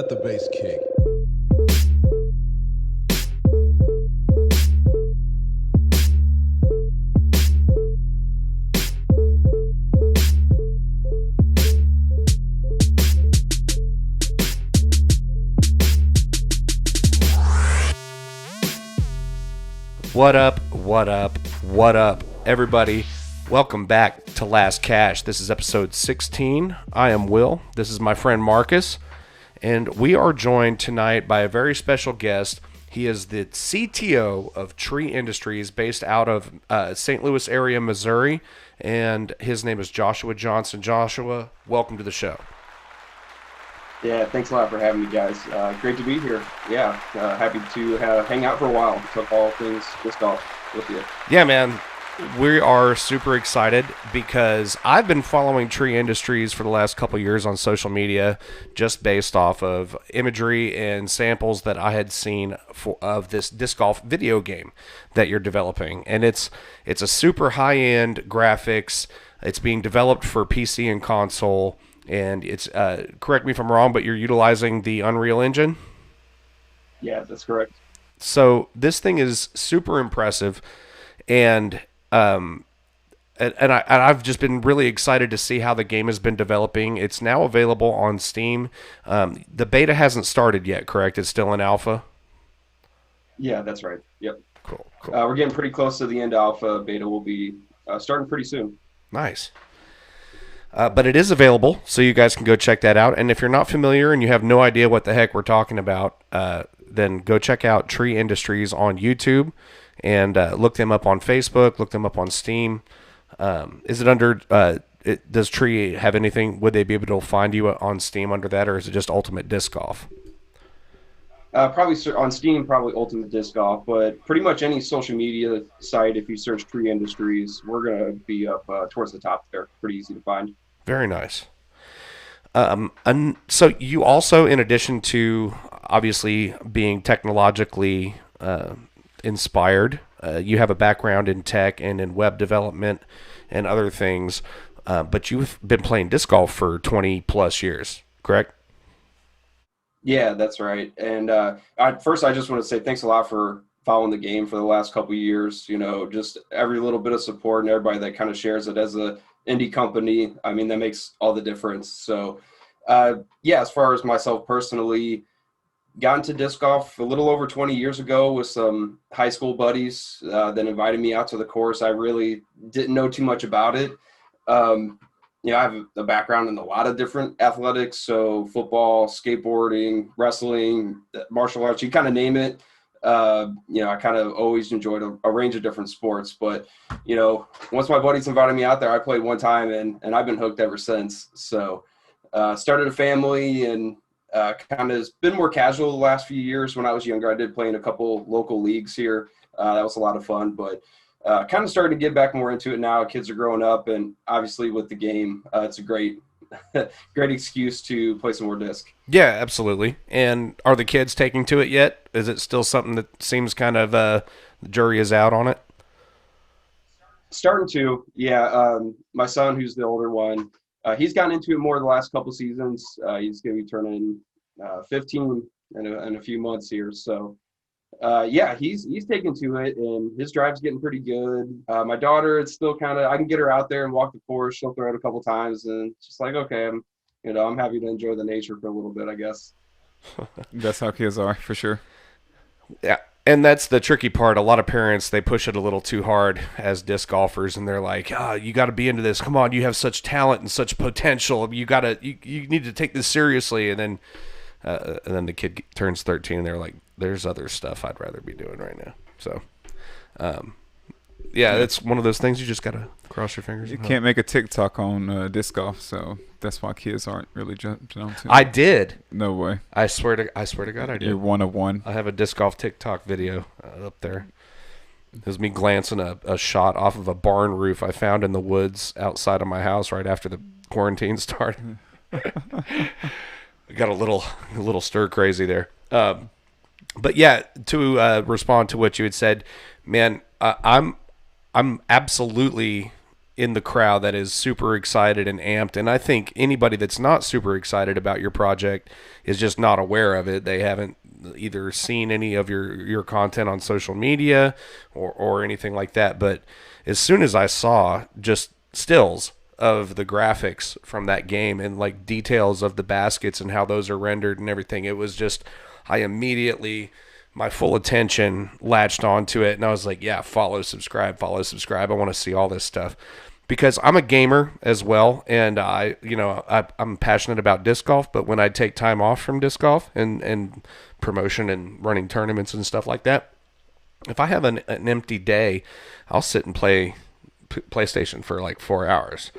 Let the bass kick. What up, what up, what up, everybody? Welcome back to Last Cash. This is episode 16. I am Will. This is my friend Marcus. And we are joined tonight by a very special guest. He is the CTO of Tree Industries based out of St. Louis area, Missouri. And his name is Joshua Johnson. Joshua, welcome to the show. Yeah, thanks a lot for having me, guys. Great to be here. Yeah, happy to hang out for a while, talk all things disc golf with you. Yeah, man. We are super excited because I've been following Tree Industries for the last couple of years on social media just based off of imagery and samples that I had seen of this disc golf video game that you're developing. And it's a super high-end graphics. It's being developed for PC and console. And it's, correct me if I'm wrong, but you're utilizing the Unreal Engine? Yeah, that's correct. So this thing is super impressive, and I've just been really excited to see how the game has been developing. It's now available on Steam. The beta hasn't started yet, correct? It's still in alpha? Yeah, that's right. Yep. Cool. We're getting pretty close to the end of alpha. Beta will be starting pretty soon. Nice. But it is available, so you guys can go check that out. And if you're not familiar and you have no idea what the heck we're talking about, then go check out Tree Industries on YouTube and look them up on Facebook, look them up on Steam. Is it under, does Tree have anything? Would they be able to find you on Steam under that, or is it just Ultimate Disc Golf? Probably on Steam, probably Ultimate Disc Golf, but pretty much any social media site, if you search Tree Industries, we're going to be up towards the top there. Pretty easy to find. Very nice. And so you also, in addition to obviously being technologically inspired, you have a background in tech and in web development and other things, but you've been playing disc golf for 20 plus years, correct? Yeah, that's right. And first, I just want to say thanks a lot for following the game for the last couple of years. You know, just every little bit of support and everybody that kind of shares it as a indie company. I mean, that makes all the difference. So, yeah, as far as myself personally, got into disc golf a little over 20 years ago with some high school buddies that invited me out to the course. I really didn't know too much about it. You know, I have a background in a lot of different athletics, so football, skateboarding, wrestling, martial arts, you kind of name it. You know, I kind of always enjoyed a range of different sports, but, you know, once my buddies invited me out there, I played one time and I've been hooked ever since. So, started a family and kind of been more casual the last few years. When I was younger, I did play in a couple local leagues here. That was a lot of fun, but kind of starting to get back more into it now. Kids are growing up, and obviously with the game, it's a great excuse to play some more disc. Yeah, absolutely. And are the kids taking to it yet? Is it still something that seems kind of the jury is out on it? Starting to, yeah. My son, who's the older one, he's gotten into it more the last couple seasons. He's going to be turning 15 in a few months here, so. Yeah, he's taken to it, and his drive's getting pretty good. My daughter, it's still kind of, I can get her out there and walk the course. She'll throw it a couple times, and it's just like, okay, I'm happy to enjoy the nature for a little bit, I guess. That's how kids are, for sure. Yeah, and that's the tricky part. A lot of parents, they push it a little too hard as disc golfers, and they're like, you got to be into this. Come on, you have such talent and such potential. You need to take this seriously. And then the kid turns 13, and they're like, there's other stuff I'd rather be doing right now. So, yeah, it's one of those things you just got to cross your fingers. You can't make a TikTok on disc golf, so that's why kids aren't really jumping onto it. I did. No way. I swear to God I did. You're one of one. I have a disc golf TikTok video up there. It was me glancing a shot off of a barn roof I found in the woods outside of my house right after the quarantine started. Got a little stir crazy there. But yeah, to respond to what you had said, man, I'm absolutely in the crowd that is super excited and amped. And I think anybody that's not super excited about your project is just not aware of it. They haven't either seen any of your content on social media or anything like that. But as soon as I saw just stills of the graphics from that game and like details of the baskets and how those are rendered and everything, it was just, I immediately, my full attention latched onto it, and I was like, yeah, follow, subscribe. I want to see all this stuff because I'm a gamer as well, and I'm passionate about disc golf. But when I take time off from disc golf and promotion and running tournaments and stuff like that, if I have an empty day, I'll sit and play PlayStation for like 4 hours.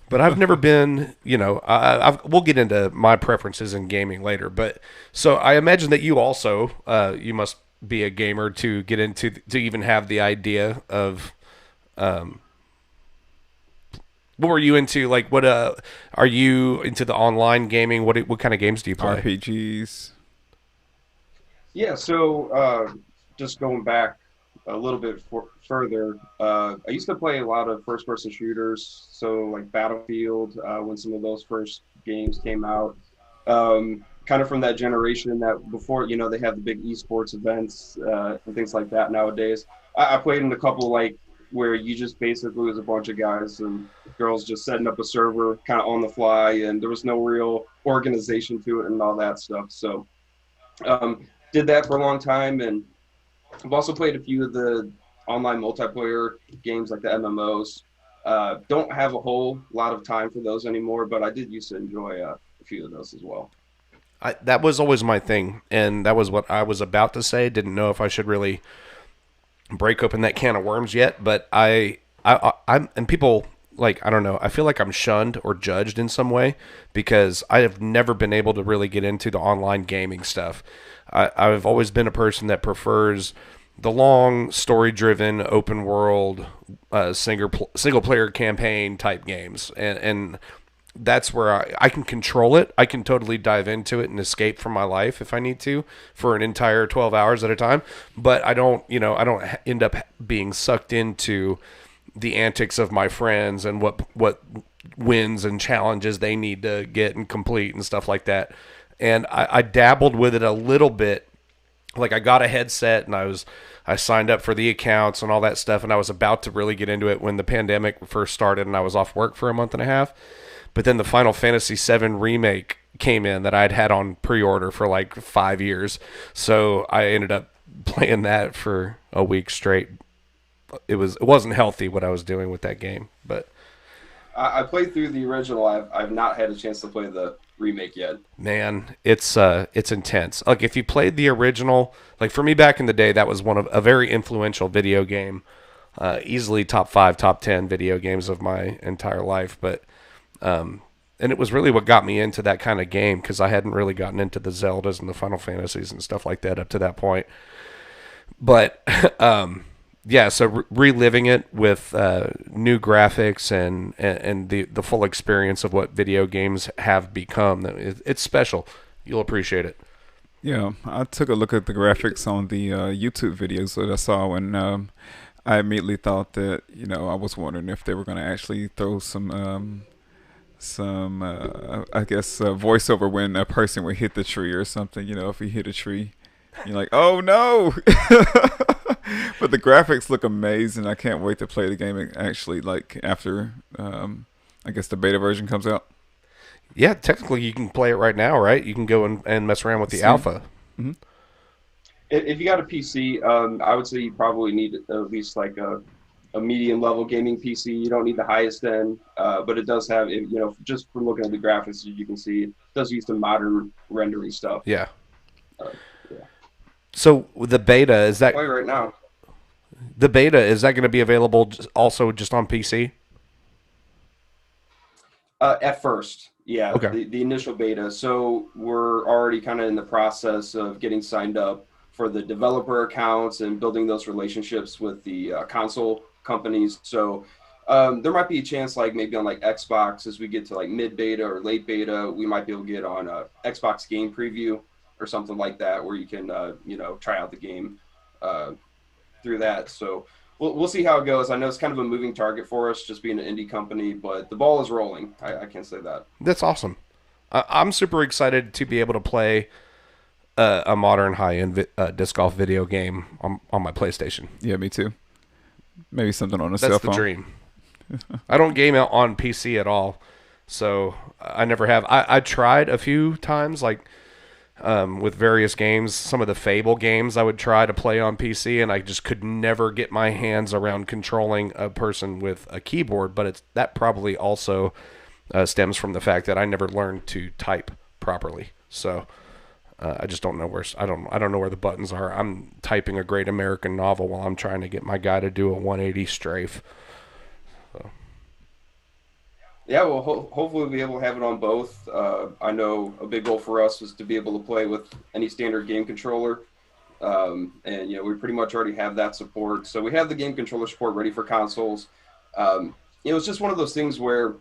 But I've never been, we'll get into my preferences in gaming later. But so I imagine that you also, you must be a gamer to get into, to even have the idea of, what were you into? Like, what, are you into the online gaming? What kind of games do you play? RPGs. Yeah, so just going back a little bit further, I used to play a lot of first-person shooters, so like Battlefield, when some of those first games came out. Kind of from that generation that before, they have the big esports events and things like that nowadays. I played in a couple like where you just basically was a bunch of guys and girls just setting up a server kind of on the fly, and there was no real organization to it and all that stuff. So did that for a long time, and I've also played a few of the online multiplayer games like the MMOs. Don't have a whole lot of time for those anymore, but I did used to enjoy a few of those as well. That was always my thing, and that was what I was about to say. Didn't know if I should really break open that can of worms yet, but I'm and people, like, I don't know, I feel like I'm shunned or judged in some way because I have never been able to really get into the online gaming stuff. I've always been a person that prefers the long, story-driven, open-world, single-player campaign type games, and that's where I can control it. I can totally dive into it and escape from my life if I need to for an entire 12 hours at a time. But I don't end up being sucked into the antics of my friends and what wins and challenges they need to get and complete and stuff like that. And I dabbled with it a little bit. Like I got a headset and I signed up for the accounts and all that stuff, and I was about to really get into it when the pandemic first started and I was off work for a month and a half. But then the Final Fantasy VII Remake came in that I'd had on pre-order for like 5 years. So I ended up playing that for a week straight. It wasn't healthy what I was doing with that game, but I played through the original. I've not had a chance to play the remake yet. man, it's intense. Like if you played the original, like for me back in the day, that was one of a very influential video game, easily top 5, top 10 video games of my entire life. But and it was really what got me into that kind of game because I hadn't really gotten into the Zeldas and the Final Fantasies and stuff like that up to that point. But yeah, so reliving it with new graphics and the full experience of what video games have become, it's special. You'll appreciate it. Yeah, I took a look at the graphics on the YouTube videos that I saw, and I immediately thought that I was wondering if they were going to actually throw some I guess voiceover when a person would hit the tree or something. If he hit a tree, you're like, oh no. But the graphics look amazing. I can't wait to play the game actually, like after I guess the beta version comes out. Yeah, technically you can play it right now, right? You can go and mess around with the See? alpha. Hmm. If you got a PC, I would say you probably need at least like a medium level gaming PC. You don't need the highest end, but it does have, just from looking at the graphics, you can see it does use some modern rendering stuff. Yeah. Uh, yeah. So the beta Play right now. is that going to be available also just on PC? At first, yeah, Okay. the initial beta. So we're already kind of in the process of getting signed up for the developer accounts and building those relationships with the console companies. So there might be a chance, like maybe on like Xbox, as we get to like mid beta or late beta, we might be able to get on a Xbox game preview or something like that, where you can try out the game through that. So we'll see how it goes. I know it's kind of a moving target for us, just being an indie company, but the ball is rolling. I can say that. That's awesome. I'm super excited to be able to play a modern high-end disc golf video game on my PlayStation. Yeah, me too. Maybe something on a That's cell the phone. dream. I don't game out on PC at all, so I never have. I tried a few times, like with various games. Some of the Fable games I would try to play on PC, and I just could never get my hands around controlling a person with a keyboard. But that probably also stems from the fact that I never learned to type properly. So I just don't know where I don't know where the buttons are. I'm typing a great American novel while I'm trying to get my guy to do a 180 strafe. So. Yeah, well, hopefully we'll be able to have it on both. I know a big goal for us was to be able to play with any standard game controller. And, we pretty much already have that support. So we have the game controller support ready for consoles. It's just one of those things where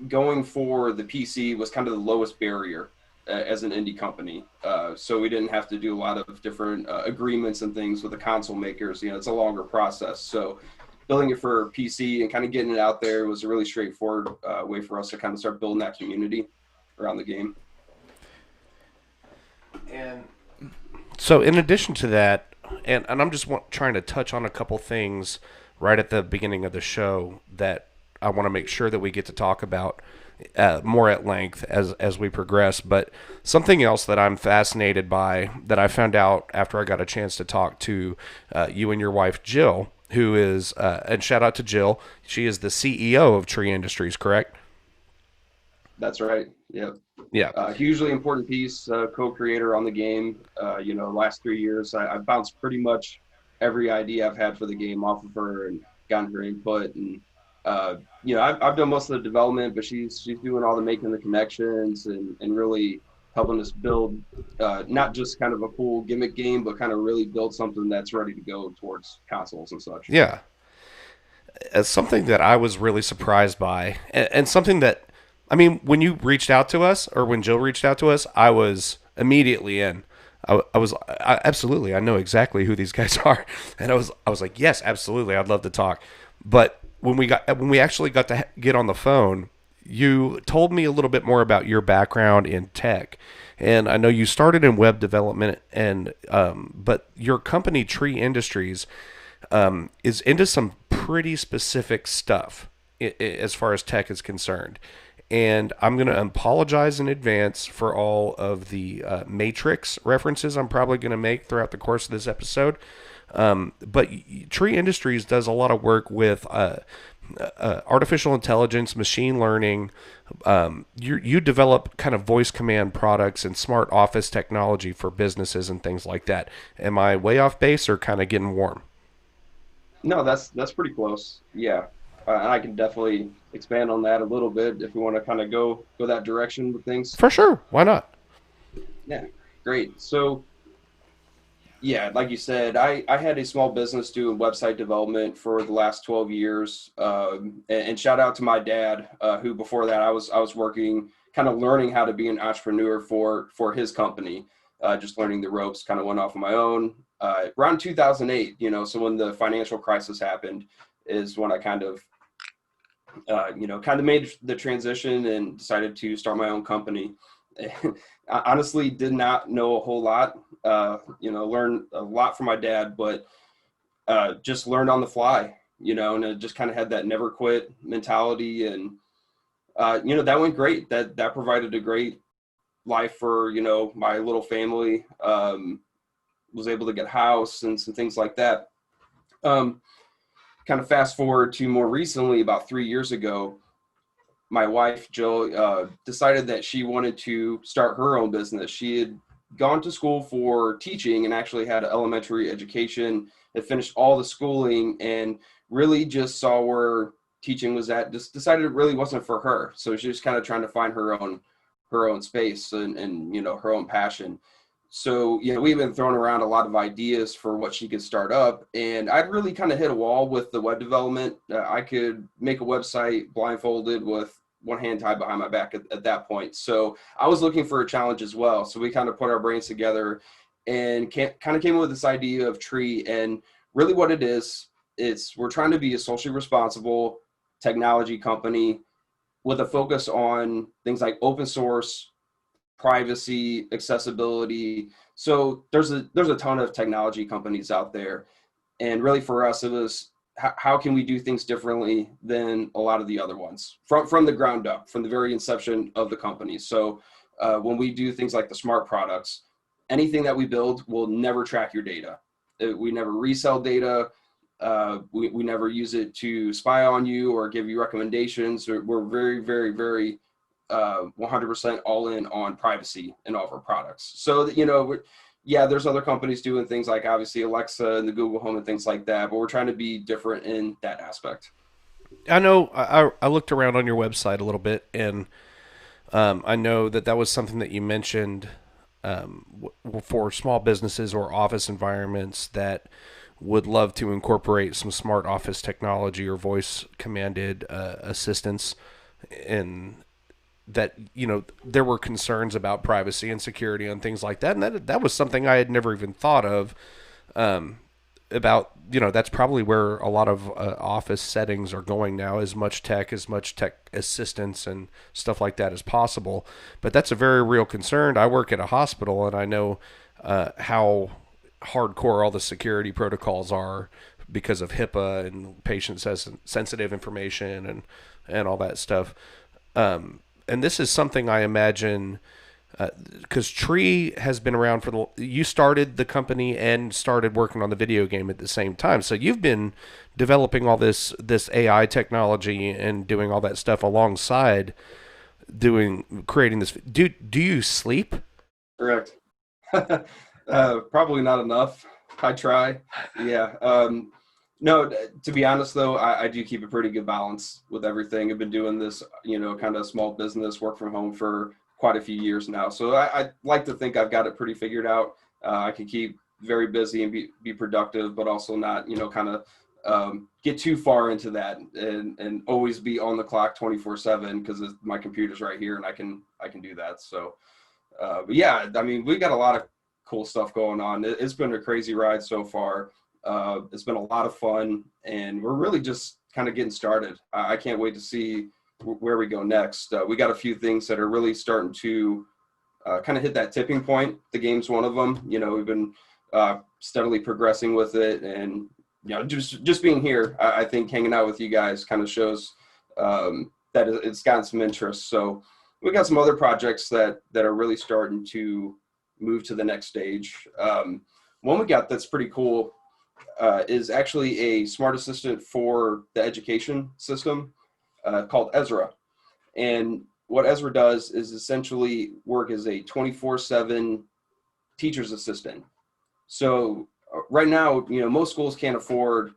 going for the PC was kind of the lowest barrier as an indie company. So we didn't have to do a lot of different agreements and things with the console makers. It's a longer process. So building it for PC and kind of getting it out there was a really straightforward way for us to kind of start building that community around the game. And so in addition to that, and I'm just trying to touch on a couple things right at the beginning of the show that I want to make sure that we get to talk about more at length as we progress. But something else that I'm fascinated by that I found out after I got a chance to talk to you and your wife, Jill, who is, and shout out to Jill, she is the CEO of Tree Industries, correct? That's right. Yeah. Yeah. Hugely important piece, co-creator on the game. Last 3 years, I've bounced pretty much every idea I've had for the game off of her and gotten her input. And, I've done most of the development, but she's doing all the making the connections and really helping us build not just kind of a cool gimmick game, but kind of really build something that's ready to go towards consoles and such. Yeah. As something that I was really surprised by, and something that, I mean, when you reached out to us, or when Jill reached out to us, I was immediately in. Absolutely, I know exactly who these guys are, and I was like, yes, absolutely, I'd love to talk. But when we actually got to get on the phone, you told me a little bit more about your background in tech, and I know you started in web development, and but your company Tree Industries is into some pretty specific stuff as far as tech is concerned. And I'm going to apologize in advance for all of the Matrix references I'm probably going to make throughout the course of this episode. But Tree Industries does a lot of work with artificial intelligence, machine learning. You develop kind of voice command products and smart office technology for businesses and things like that. Am I way off base or kind of getting warm? No, that's pretty close. Yeah. And I can definitely expand on that a little bit if we want to kind of go that direction with things. For sure. Why not? Yeah, great. So, yeah, like you said, I had a small business doing website development for the last 12 years. And shout out to my dad, who before that I was working, kind of learning how to be an entrepreneur for his company, just learning the ropes, kind of went off on my own. Around 2008, so when the financial crisis happened is when I kind of made the transition and decided to start my own company. I honestly did not know a whole lot, learned a lot from my dad, but just learned on the fly, and I just kind of had that never quit mentality. And, that went great. That provided a great life for, my little family, was able to get a house and some things like that. Kind of fast forward to more recently, about 3 years ago, my wife, Jill, decided that she wanted to start her own business. She had gone to school for teaching and actually had an elementary education, had finished all the schooling and really just saw where teaching was at, just decided it really wasn't for her. So she was kind of trying to find her own space and her own passion. So, we've been throwing around a lot of ideas for what she could start up. And I'd really kind of hit a wall with the web development. I could make a website blindfolded with one hand tied behind my back at that point. So I was looking for a challenge as well. So we kind of put our brains together and kind of came up with this idea of Tree. And really what it is, it's we're trying to be a socially responsible technology company with a focus on things like open source, privacy, accessibility. So there's a ton of technology companies out there, and really for us it was how can we do things differently than a lot of the other ones from the ground up, from the very inception of the company. So when we do things like the smart products, anything that we build will never track your data. We never resell data. We never use it to spy on you or give you recommendations. We're very, very, very 100% all in on privacy in all of our products. So that, yeah, there's other companies doing things like obviously Alexa and the Google Home and things like that, but we're trying to be different in that aspect. I know I looked around on your website a little bit, and I know that was something that you mentioned for small businesses or office environments that would love to incorporate some smart office technology or voice commanded assistance, and that there were concerns about privacy and security and things like that, and that was something I had never even thought of. About that's probably where a lot of office settings are going now, as much tech assistance and stuff like that as possible. But that's a very real concern. I work at a hospital, and I know how hardcore all the security protocols are because of HIPAA and patient sensitive information and all that stuff. And this is something I imagine, because Tree has been around you started the company and started working on the video game at the same time. So you've been developing all this AI technology and doing all that stuff alongside creating this. Do you sleep? Correct. Probably not enough. I try. Yeah. No, to be honest though, I do keep a pretty good balance with everything. I've been doing this, kind of small business, work from home for quite a few years now. So I like to think I've got it pretty figured out. I can keep very busy and be productive, but also not, kind of get too far into that and always be on the clock 24/7 because my computer's right here and I can do that. So, but yeah, I mean, we got a lot of cool stuff going on. It's been a crazy ride so far. It's been a lot of fun, and we're really just kind of getting started. I can't wait to see where we go next. We got a few things that are really starting to kind of hit that tipping point. The game's one of them. We've been steadily progressing with it, and just being here, I think hanging out with you guys kind of shows that it's gotten some interest. So we got some other projects that are really starting to move to the next stage. One we got that's pretty cool is actually a smart assistant for the education system called Ezra. And what Ezra does is essentially work as a 24/7 teacher's assistant. So right now, most schools can't afford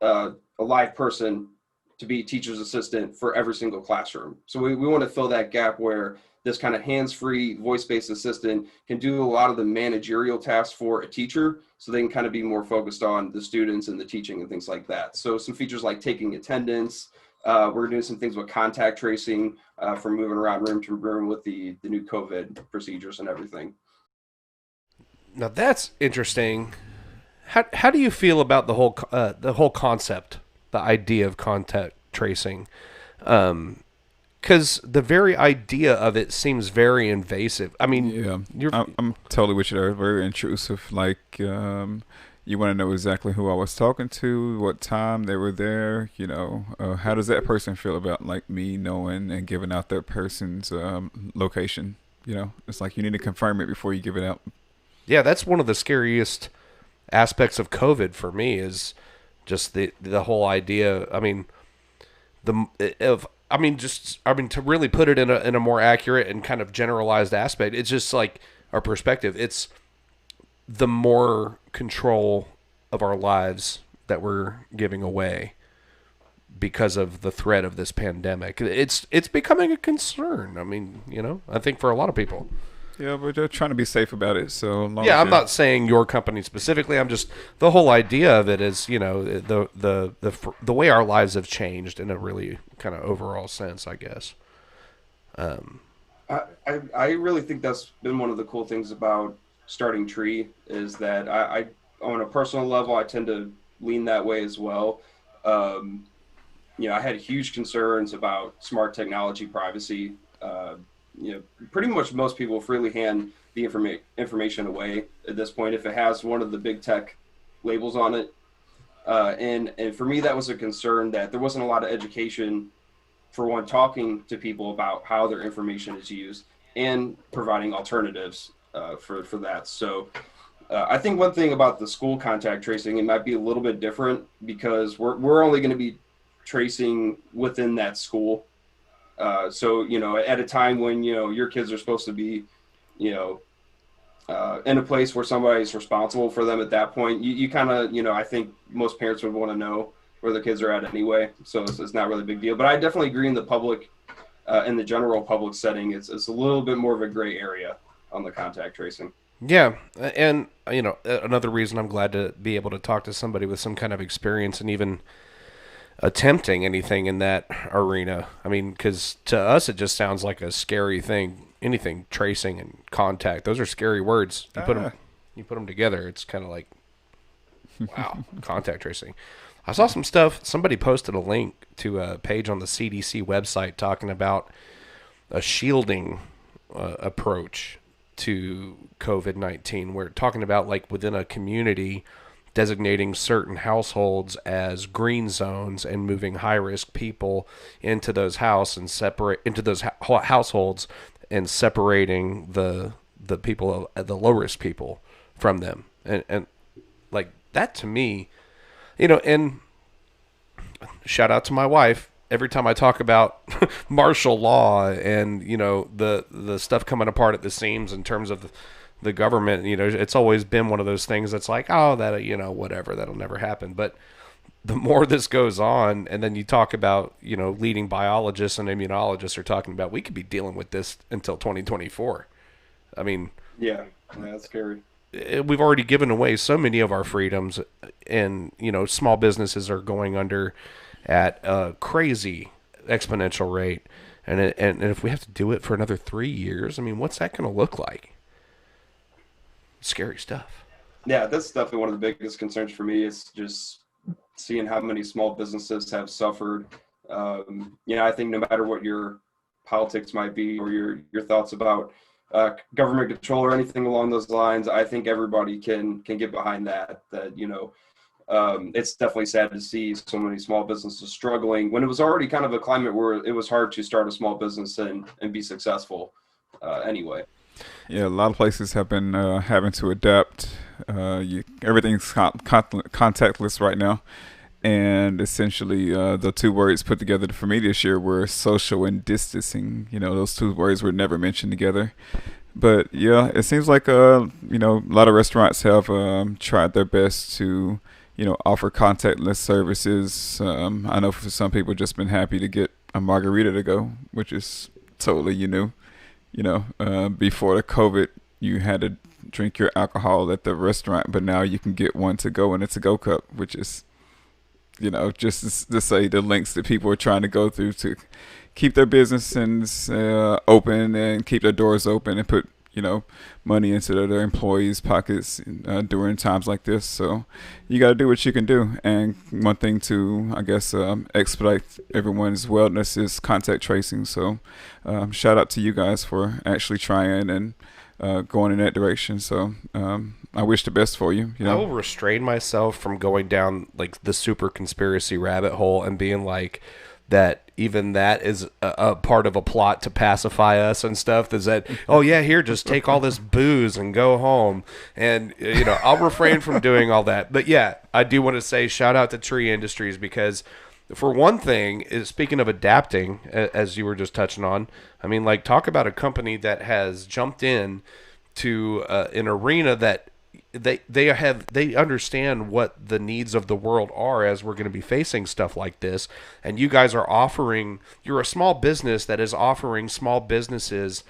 a live person to be teacher's assistant for every single classroom. So we want to fill that gap where this kind of hands-free voice-based assistant can do a lot of the managerial tasks for a teacher, so they can kind of be more focused on the students and the teaching and things like that. So some features like taking attendance. We're doing some things with contact tracing for moving around room to room with the new COVID procedures and everything. Now that's interesting. How do you feel about the whole concept, the idea of contact tracing? Because the very idea of it seems very invasive. I mean, yeah, I'm totally with you there. Very intrusive. Like, you want to know exactly who I was talking to, what time they were there. How does that person feel about like me knowing and giving out that person's location? It's like you need to confirm it before you give it out. Yeah, that's one of the scariest aspects of COVID for me is just the whole idea. I mean, to really put it in a more accurate and kind of generalized aspect, it's just like our perspective. It's the more control of our lives that we're giving away because of the threat of this pandemic. It's becoming a concern. I mean, I think for a lot of people. Yeah, but they're trying to be safe about it. So yeah, I'm not saying your company specifically. I'm just the whole idea of it is, the way our lives have changed in a really kind of overall sense, I guess. I really think that's been one of the cool things about starting Tree is that on a personal level, I tend to lean that way as well. Um, I had huge concerns about smart technology privacy. Pretty much most people freely hand the information away at this point if it has one of the big tech labels on it. And for me, that was a concern that there wasn't a lot of education for one, talking to people about how their information is used and providing alternatives for that. So I think one thing about the school contact tracing, it might be a little bit different because we're only going to be tracing within that school. So, at a time when, your kids are supposed to be, in a place where somebody's responsible for them at that point, you kind of, I think most parents would want to know where the kids are at anyway. So it's not really a big deal. But I definitely agree in the public, in the general public setting, it's a little bit more of a gray area on the contact tracing. Yeah, and another reason I'm glad to be able to talk to somebody with some kind of experience and even attempting anything in that arena. I mean, because to us it just sounds like a scary thing. Anything tracing and contact, those are scary words. You put them together, it's kind of like, wow, contact tracing. I saw some stuff. Somebody posted a link to a page on the CDC website talking about a shielding approach to COVID-19. We're talking about like within a community designating certain households as green zones and moving high-risk people into those households and separating the people, the low-risk people from them. And like that to me, and shout out to my wife. Every time I talk about martial law and, the stuff coming apart at the seams in terms of the government, it's always been one of those things that's like, oh, that, whatever, that'll never happen. But the more this goes on, and then you talk about, leading biologists and immunologists are talking about, we could be dealing with this until 2024. I mean, yeah, that's scary. We've already given away so many of our freedoms, and, small businesses are going under at a crazy exponential rate. And if we have to do it for another 3 years, I mean, what's that going to look like? Scary stuff. Yeah, that's definitely one of the biggest concerns for me is just seeing how many small businesses have suffered. I think no matter what your politics might be or your thoughts about government control or anything along those lines, I think everybody can get behind that. It's definitely sad to see so many small businesses struggling when it was already kind of a climate where it was hard to start a small business and be successful anyway. Yeah, a lot of places have been having to adapt. Everything's contactless right now. And essentially, the two words put together for me this year were social and distancing. Those two words were never mentioned together. But yeah, it seems like a lot of restaurants have tried their best to offer contactless services. I know for some people, just been happy to get a margarita to go, which is totally before the COVID, you had to drink your alcohol at the restaurant, but now you can get one to go in a to-go cup, which is, just to say the lengths that people are trying to go through to keep their businesses open and keep their doors open and put, money into their employees' pockets during times like this. So you got to do what you can do. And one thing to, I guess, expedite everyone's wellness is contact tracing. So shout out to you guys for actually trying and going in that direction. So I wish the best for you. I will restrain myself from going down like the super conspiracy rabbit hole and being like that. Even that is a part of a plot to pacify us and stuff. Is that, oh yeah, here, just take all this booze and go home. And I'll refrain from doing all that. But yeah, I do want to say shout out to Tree Industries because, for one thing, speaking of adapting, as you were just touching on, I mean, like, talk about a company that has jumped in to an arena that they understand what the needs of the world are as we're going to be facing stuff like this. And you guys are you're a small business that is offering small businesses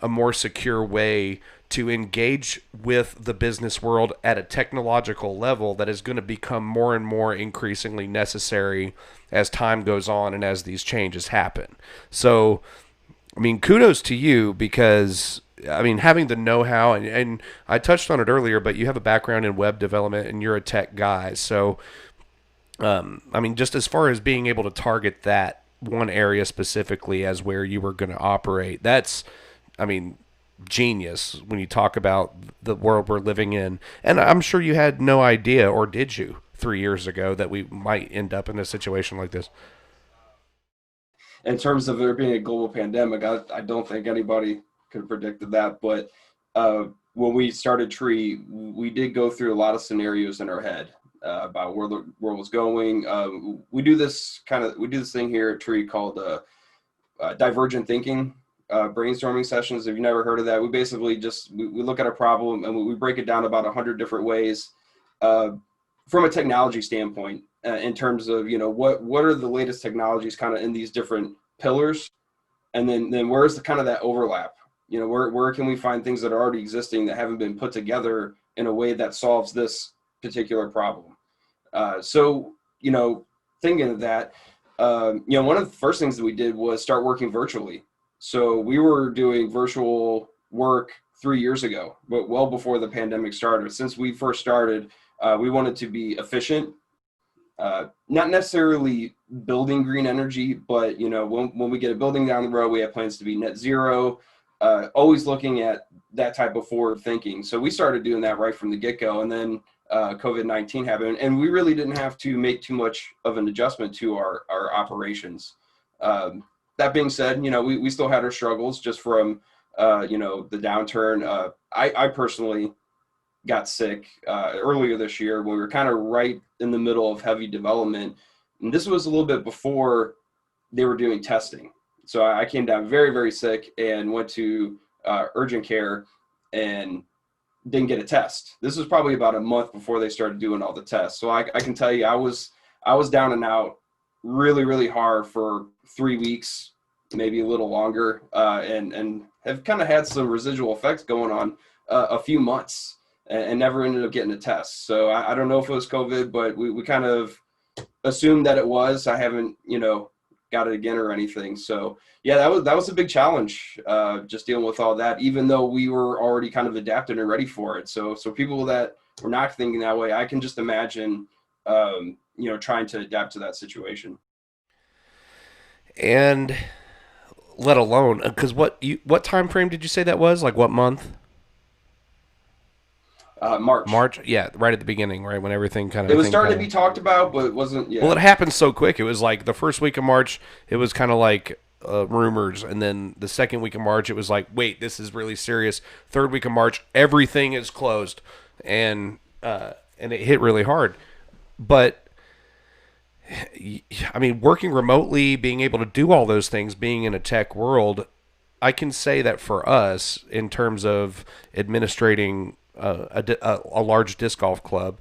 a more secure way to engage with the business world at a technological level that is going to become more and more increasingly necessary as time goes on and as these changes happen. So, I mean, kudos to you because I mean, having the know-how, and I touched on it earlier, but you have a background in web development and you're a tech guy. So, I mean, just as far as being able to target that one area specifically as where you were going to operate, that's, I mean, genius when you talk about the world we're living in. And I'm sure you had no idea, or did you, 3 years ago, that we might end up in a situation like this? In terms of there being a global pandemic, I don't think anybody could have predicted that. But when we started Tree, we did go through a lot of scenarios in our head about where the world was going. We do this thing here at Tree called divergent thinking brainstorming sessions. If you've never heard of that, we basically just we look at a problem and we break it down about 100 different ways uh, from a technology standpoint, in terms of what are the latest technologies kind of in these different pillars, and then where's the kind of that overlap. Where can we find things that are already existing that haven't been put together in a way that solves this particular problem. So thinking of that, one of the first things that we did was start working virtually. So we were doing virtual work 3 years ago, but well before the pandemic started. Since we first started, we wanted to be efficient, not necessarily building green energy, but when we get a building down the road, we have plans to be net zero. Always looking at that type of forward thinking. So we started doing that right from the get-go, and then COVID-19 happened, and we really didn't have to make too much of an adjustment to our operations. That being said, we still had our struggles just from the downturn. I personally got sick earlier this year when we were kind of right in the middle of heavy development, and this was a little bit before they were doing testing. So I came down very, very sick and went to urgent care and didn't get a test. This was probably about a month before they started doing all the tests. So I can tell you, I was down and out really, really hard for 3 weeks, maybe a little longer, and have kind of had some residual effects going on a few months, and never ended up getting a test. So I don't know if it was COVID, but we kind of assumed that it was. I haven't, got it again or anything. So yeah, that was a big challenge, just dealing with all that, even though we were already kind of adapted and ready for it. So people that were not thinking that way, I can just imagine, trying to adapt to that situation. And let alone, because what time frame did you say that was? Like what month? March. March, yeah, right at the beginning, right when everything kind of. It was starting to be talked about, but it wasn't. Yeah. Well, it happened so quick. It was like the first week of March, it was kind of like rumors, and then the second week of March, it was like, wait, this is really serious. Third week of March, everything is closed, and it hit really hard. But I memean, working remotely, being able to do all those things, being in a tech world, I can say that for us, in terms of administrating a large disc golf club,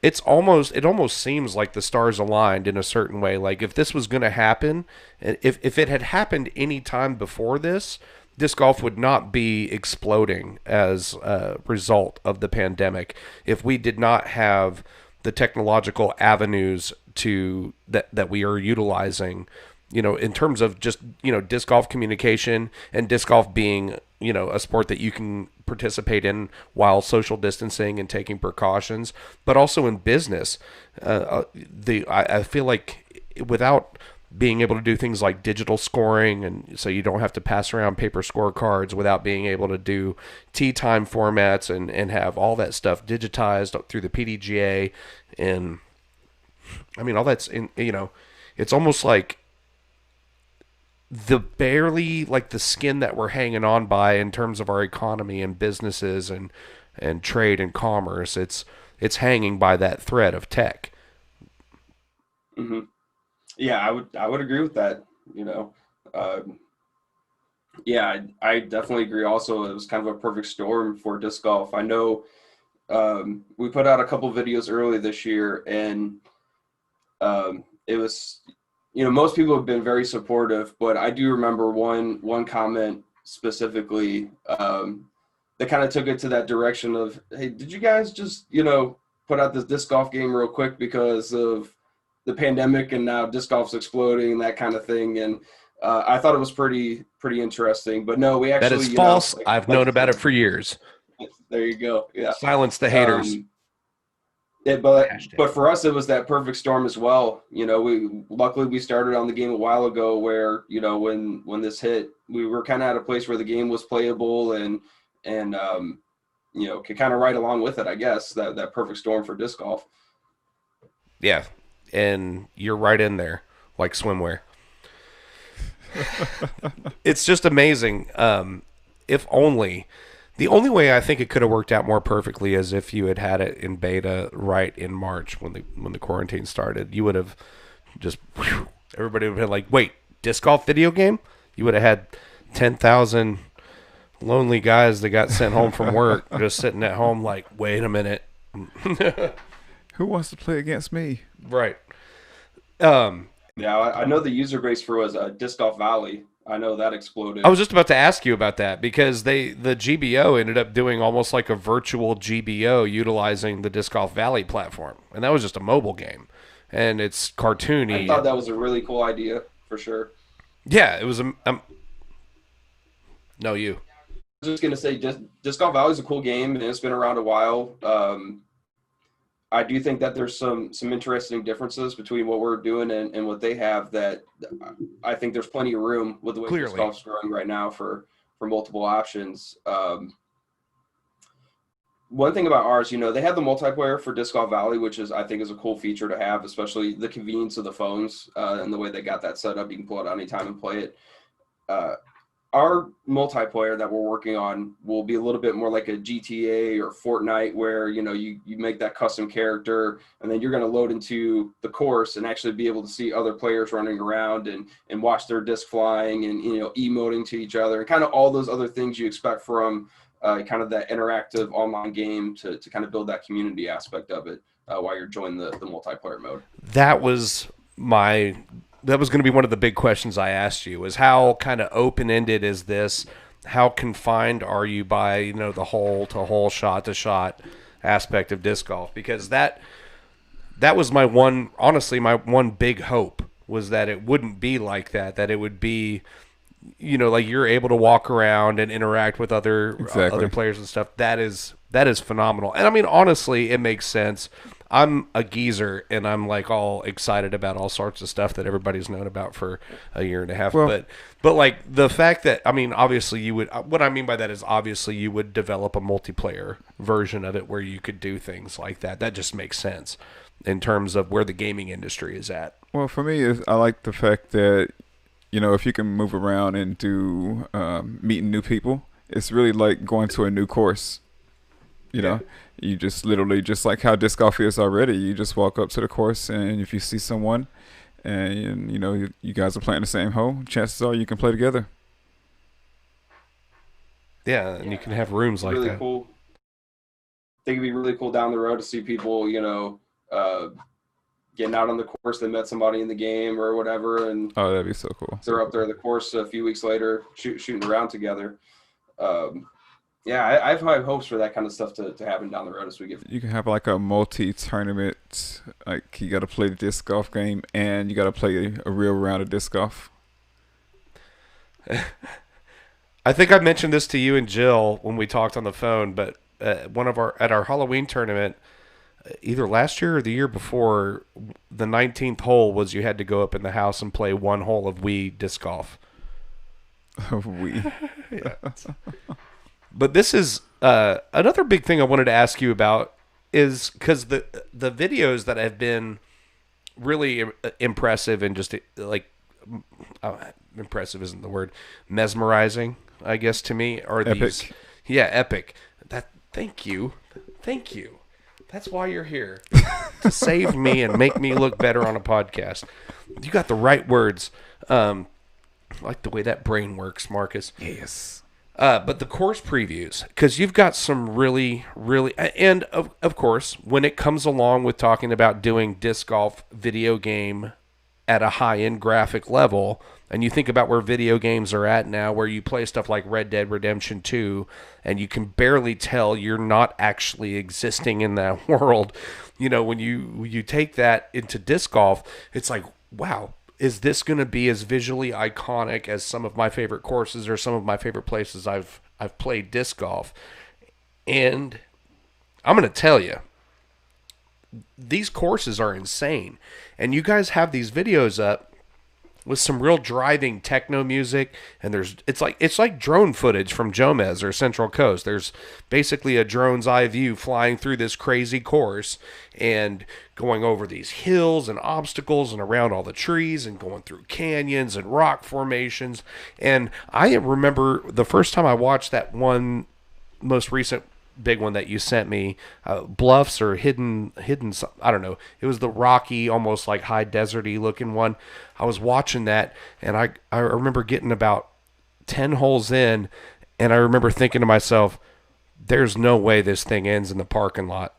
it almost seems like the stars aligned in a certain way. Like if this was going to happen, if it had happened any time before this, disc golf would not be exploding as a result of the pandemic. If we did not have the technological avenues that we are utilizing, in terms of just, disc golf communication, and disc golf being, a sport that you can participate in while social distancing and taking precautions, but also in business. I feel like without being able to do things like digital scoring, and so you don't have to pass around paper scorecards, without being able to do tee time formats and have all that stuff digitized through the PDGA, and I mean all that's in, it's almost like the skin that we're hanging on by in terms of our economy and businesses and trade and commerce. It's hanging by that thread of tech. hmm Yeah, I would agree with that. Um, yeah, I definitely agree. Also, it was kind of a perfect storm for disc golf. I know we put out a couple videos early this year, and it was, most people have been very supportive, but I do remember one comment specifically, that kind of took it to that direction of, hey, did you guys just, put out this disc golf game real quick because of the pandemic and now disc golf's exploding and that kind of thing. And I thought it was pretty interesting. But no, we That actually, is false. I've known you about it said, for years. there you go. Yeah. Silence the haters. But for us, it was that perfect storm as well. We luckily we started on the game a while ago where when this hit, we were kind of at a place where the game was playable and could kind of ride along with it. I guess that perfect storm for disc golf. Yeah, and you're right in there like swimwear. It's just amazing. If only. The only way I think it could have worked out more perfectly is if you had it in beta right in March when the quarantine started. You would have just everybody would have been like, "Wait, disc golf video game?" You would have had 10,000 lonely guys that got sent home from work just sitting at home like, "Wait a minute." Who wants to play against me? Right. Yeah, I know the user base for was Disc Golf Valley. I know that exploded. I was just about to ask you about that because the GBO ended up doing almost like a virtual GBO utilizing the Disc Golf Valley platform, and that was just a mobile game, and it's cartoony. I thought that was a really cool idea for sure. Yeah, it was. No, you. I was just gonna say, Disc Golf Valley is a cool game, and it's been around a while. I do think that there's some interesting differences between what we're doing and what they have. That I think there's plenty of room with the way disc golf's growing right now for multiple options. One thing about ours, they have the multiplayer for Disc Golf Valley, which I think is a cool feature to have, especially the convenience of the phones and the way they got that set up. You can pull it out anytime and play it. Our multiplayer that we're working on will be a little bit more like a GTA or Fortnite where, you make that custom character and then you're going to load into the course and actually be able to see other players running around and watch their disc flying and, emoting to each other and kind of all those other things you expect from kind of that interactive online game to kind of build that community aspect of it while you're joining the multiplayer mode. That was going to be one of the big questions I asked you was how kind of open-ended is this? How confined are you by, the hole-to-hole, shot-to-shot aspect of disc golf? Because that was my one big hope was that it wouldn't be like that it would be, like you're able to walk around and interact with other players and stuff. That is phenomenal. And I mean, honestly, it makes sense. I'm a geezer and I'm like all excited about all sorts of stuff that everybody's known about for a year and a half. Well, but like the fact that, I mean, obviously what I mean by that is obviously you would develop a multiplayer version of it where you could do things like that. That just makes sense in terms of where the gaming industry is at. Well, for me, I like the fact that, if you can move around and do meeting new people, it's really like going to a new course. You know, you just literally, just like how disc golf is already, you just walk up to the course and if you see someone and you guys are playing the same hole, chances are you can play together. Yeah, and you can have rooms like really that. Cool. I think it'd be really cool down the road to see people, getting out on the course. They met somebody in the game or whatever, and that'd be so cool. They're up there at the course a few weeks later, shooting around together. I have high hopes for that kind of stuff to happen down the road as we get. You can have like a multi-tournament, like you got to play the disc golf game and you got to play a real round of disc golf. I think I mentioned this to you and Jill when we talked on the phone, but at our Halloween tournament, either last year or the year before, the 19th hole was you had to go up in the house and play one hole of Wii disc golf. Wii. Yeah. But this is another big thing I wanted to ask you about is because the videos that have been really impressive and just like impressive isn't the word, mesmerizing, I guess, to me are epic. These. Yeah, epic. Thank you. That's why you're here, to save me and make me look better on a podcast. You got the right words. I like the way that brain works, Marcus. Yes. But the course previews, because you've got some really, really, and of course, when it comes along with talking about doing disc golf video game at a high-end graphic level, and you think about where video games are at now, where you play stuff like Red Dead Redemption 2, and you can barely tell you're not actually existing in that world. When you take that into disc golf, it's like, wow, is this going to be as visually iconic as some of my favorite courses or some of my favorite places I've played disc golf? And I'm going to tell you, these courses are insane. And you guys have these videos up with some real driving techno music, and it's like drone footage from Jomez or Central Coast. There's basically a drone's eye view flying through this crazy course and going over these hills and obstacles and around all the trees and going through canyons and rock formations. And I remember the first time I watched that one most recent big one that you sent me, bluffs or hidden, I don't know. It was the rocky, almost like high deserty looking one. I was watching that, and I remember getting about 10 holes in, and I remember thinking to myself, there's no way this thing ends in the parking lot.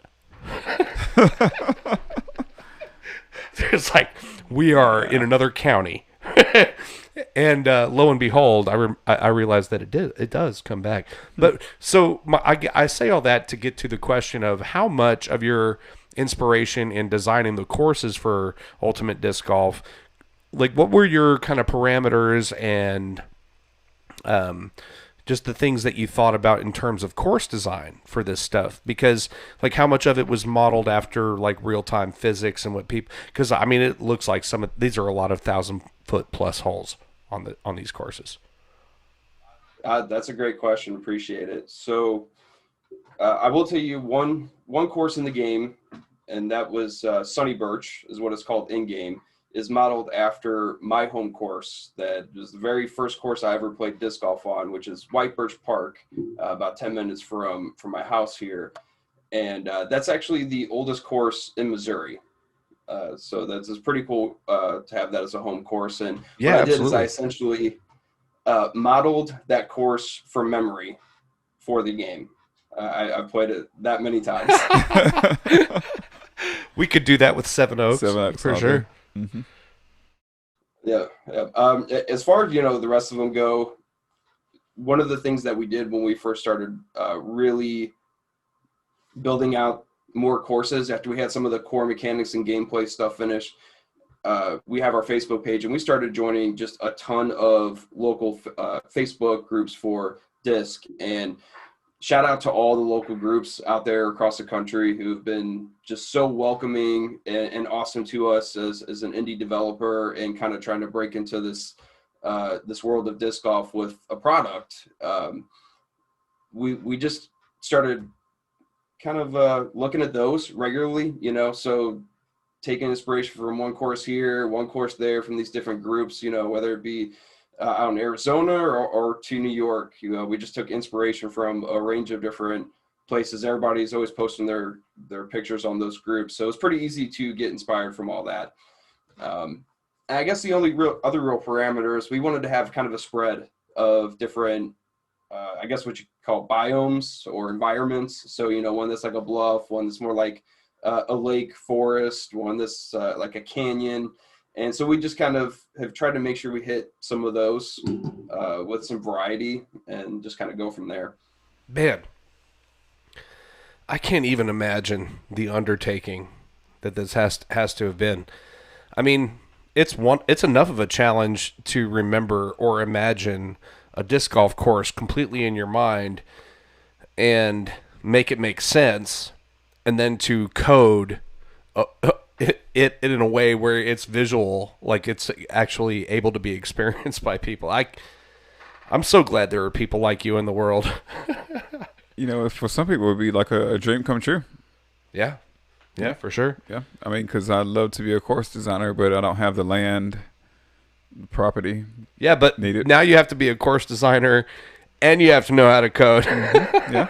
There's like, we are in another county. And lo and behold, I realized that it does come back. But so I say all that to get to the question of how much of your inspiration in designing the courses for Ultimate Disc Golf, like what were your kind of parameters and just the things that you thought about in terms of course design for this stuff? Because like how much of it was modeled after like real-time physics and what people, because I mean it looks like some of these are a lot of 1,000-foot plus holes on these courses. That's a great question. Appreciate it. So I will tell you one course in the game, and that was Sunny Birch is what it's called in game, is modeled after my home course. That was the very first course I ever played disc golf on, which is White Birch Park, about 10 minutes from my house here. And that's actually the oldest course in Missouri. So it's pretty cool to have that as a home course. And yeah, what I did absolutely. is I essentially modeled that course from memory for the game. I've played it that many times. We could do that with Seven Oaks, for sure. Mm-hmm. Yeah. As far as, the rest of them go, one of the things that we did when we first started really building out more courses after we had some of the core mechanics and gameplay stuff finished, we have our Facebook page, and we started joining just a ton of local Facebook groups for disc. And shout out to all the local groups out there across the country who've been just so welcoming and awesome to us as an indie developer and kind of trying to break into this world of disc golf with a product. We just started kind of looking at those regularly, so taking inspiration from one course here, one course there from these different groups, whether it be out in Arizona or to New York. We just took inspiration from a range of different places. Everybody's always posting their pictures on those groups, so it's pretty easy to get inspired from all that. I guess the only other real parameters, we wanted to have kind of a spread of different I guess what you call biomes or environments. So, one that's like a bluff, one that's more like a lake forest, one that's like a canyon. And so we just kind of have tried to make sure we hit some of those with some variety and just kind of go from there. Man, I can't even imagine the undertaking that this has to have been. I mean, it's enough of a challenge to remember or imagine a disc golf course completely in your mind and make it make sense, and then to code it in a way where it's visual, like it's actually able to be experienced by people. I'm so glad there are people like you in the world. For some people it would be like a dream come true. Yeah, for sure. Yeah, I mean, because I'd love to be a course designer, but I don't have the land, property. Yeah, but now you have to be a course designer and you have to know how to code. Mm-hmm. Yeah.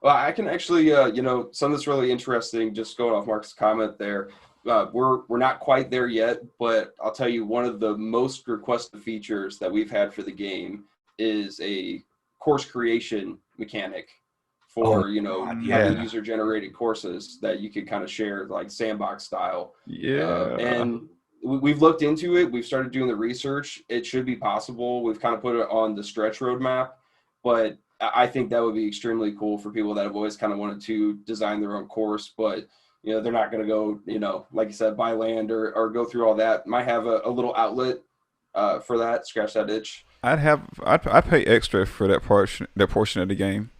Well, I can actually, something that's really interesting, just going off Mark's comment there, we're not quite there yet, but I'll tell you, one of the most requested features that we've had for the game is a course creation mechanic for, user-generated courses that you could kind of share, like sandbox style. Yeah. And we've looked into it. We've started doing the research. It should be possible. We've kind of put it on the stretch roadmap, but I think that would be extremely cool for people that have always kind of wanted to design their own course, but You know, they're not going to go, like you said, buy land or go through all that. Might have a little outlet for that, scratch that itch. I'd pay extra for that portion of the game.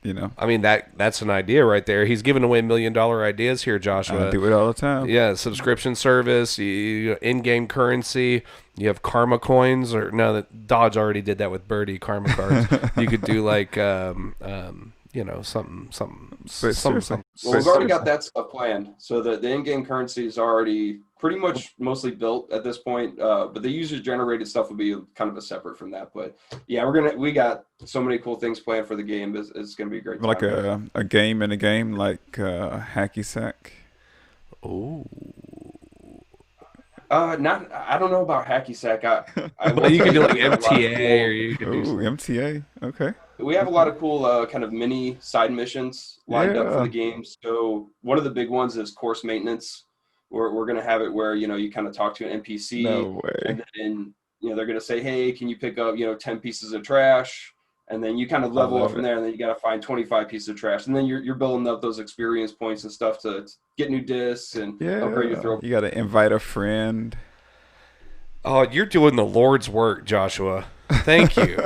You know, I mean, that's an idea right there. He's giving away $1 million ideas here, Joshua. I do it all the time. Yeah, subscription service, in-game currency. You have karma coins, or no, that Dodge already did that with Birdie karma cards. You could do like, something. Well, we've already got that stuff planned. So the in-game currency is already pretty much mostly built at this point. But the user-generated stuff will be kind of a separate from that. But yeah, we got so many cool things planned for the game. It's going to be a great time. Like a game in a game, like hacky sack. Oh. I don't know about hacky sack. Well, you can do like MTA, or you can do MTA. Okay. We have a lot of cool kind of mini side missions lined up for the game. So one of the big ones is course maintenance. We're going to have it where, you kind of talk to an NPC. No way. And then, they're going to say, hey, can you pick up, 10 pieces of trash? And then you kind of level up from there, and then you got to find 25 pieces of trash. And then you're building up those experience points and stuff to get new discs and upgrade your throw. You got to invite a friend. Oh, you're doing the Lord's work, Joshua. Thank you.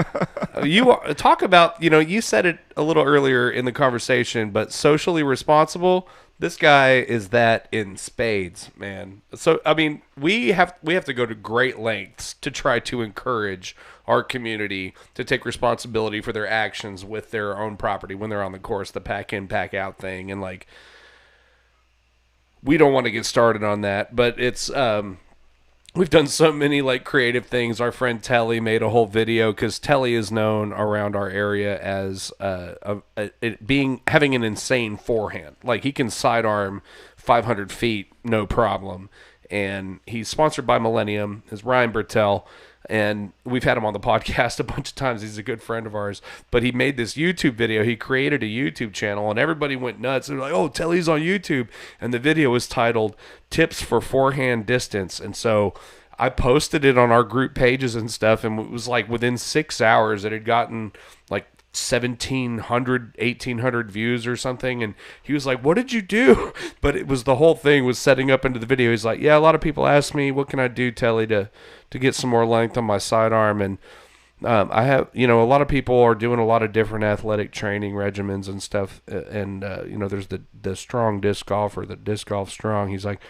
You talk about, you said it a little earlier in the conversation, but socially responsible. This guy is that in spades, man. So, I mean, we have to go to great lengths to try to encourage our community to take responsibility for their actions with their own property when they're on the course, the pack in, pack out thing. And like, we don't want to get started on that, but it's, we've done so many like creative things. Our friend Telly made a whole video, because Telly is known around our area as having an insane forehand. Like, he can sidearm 500 feet no problem. And he's sponsored by Millennium. Is Ryan Bertel. And we've had him on the podcast a bunch of times. He's a good friend of ours. But he made this YouTube video. He created a YouTube channel, and everybody went nuts. They're like, oh, Telly's on YouTube. And the video was titled Tips for Forehand Distance. And so I posted it on our group pages and stuff, and it was like within 6 hours it had gotten like 1,700, 1,800 views or something. And he was like, what did you do? But it was, the whole thing was setting up into the video. He's like, yeah, a lot of people ask me, what can I do, Telly, to get some more length on my sidearm? And I have, a lot of people are doing a lot of different athletic training regimens and stuff. And, there's the strong disc golfer, the disc golf strong. He's like,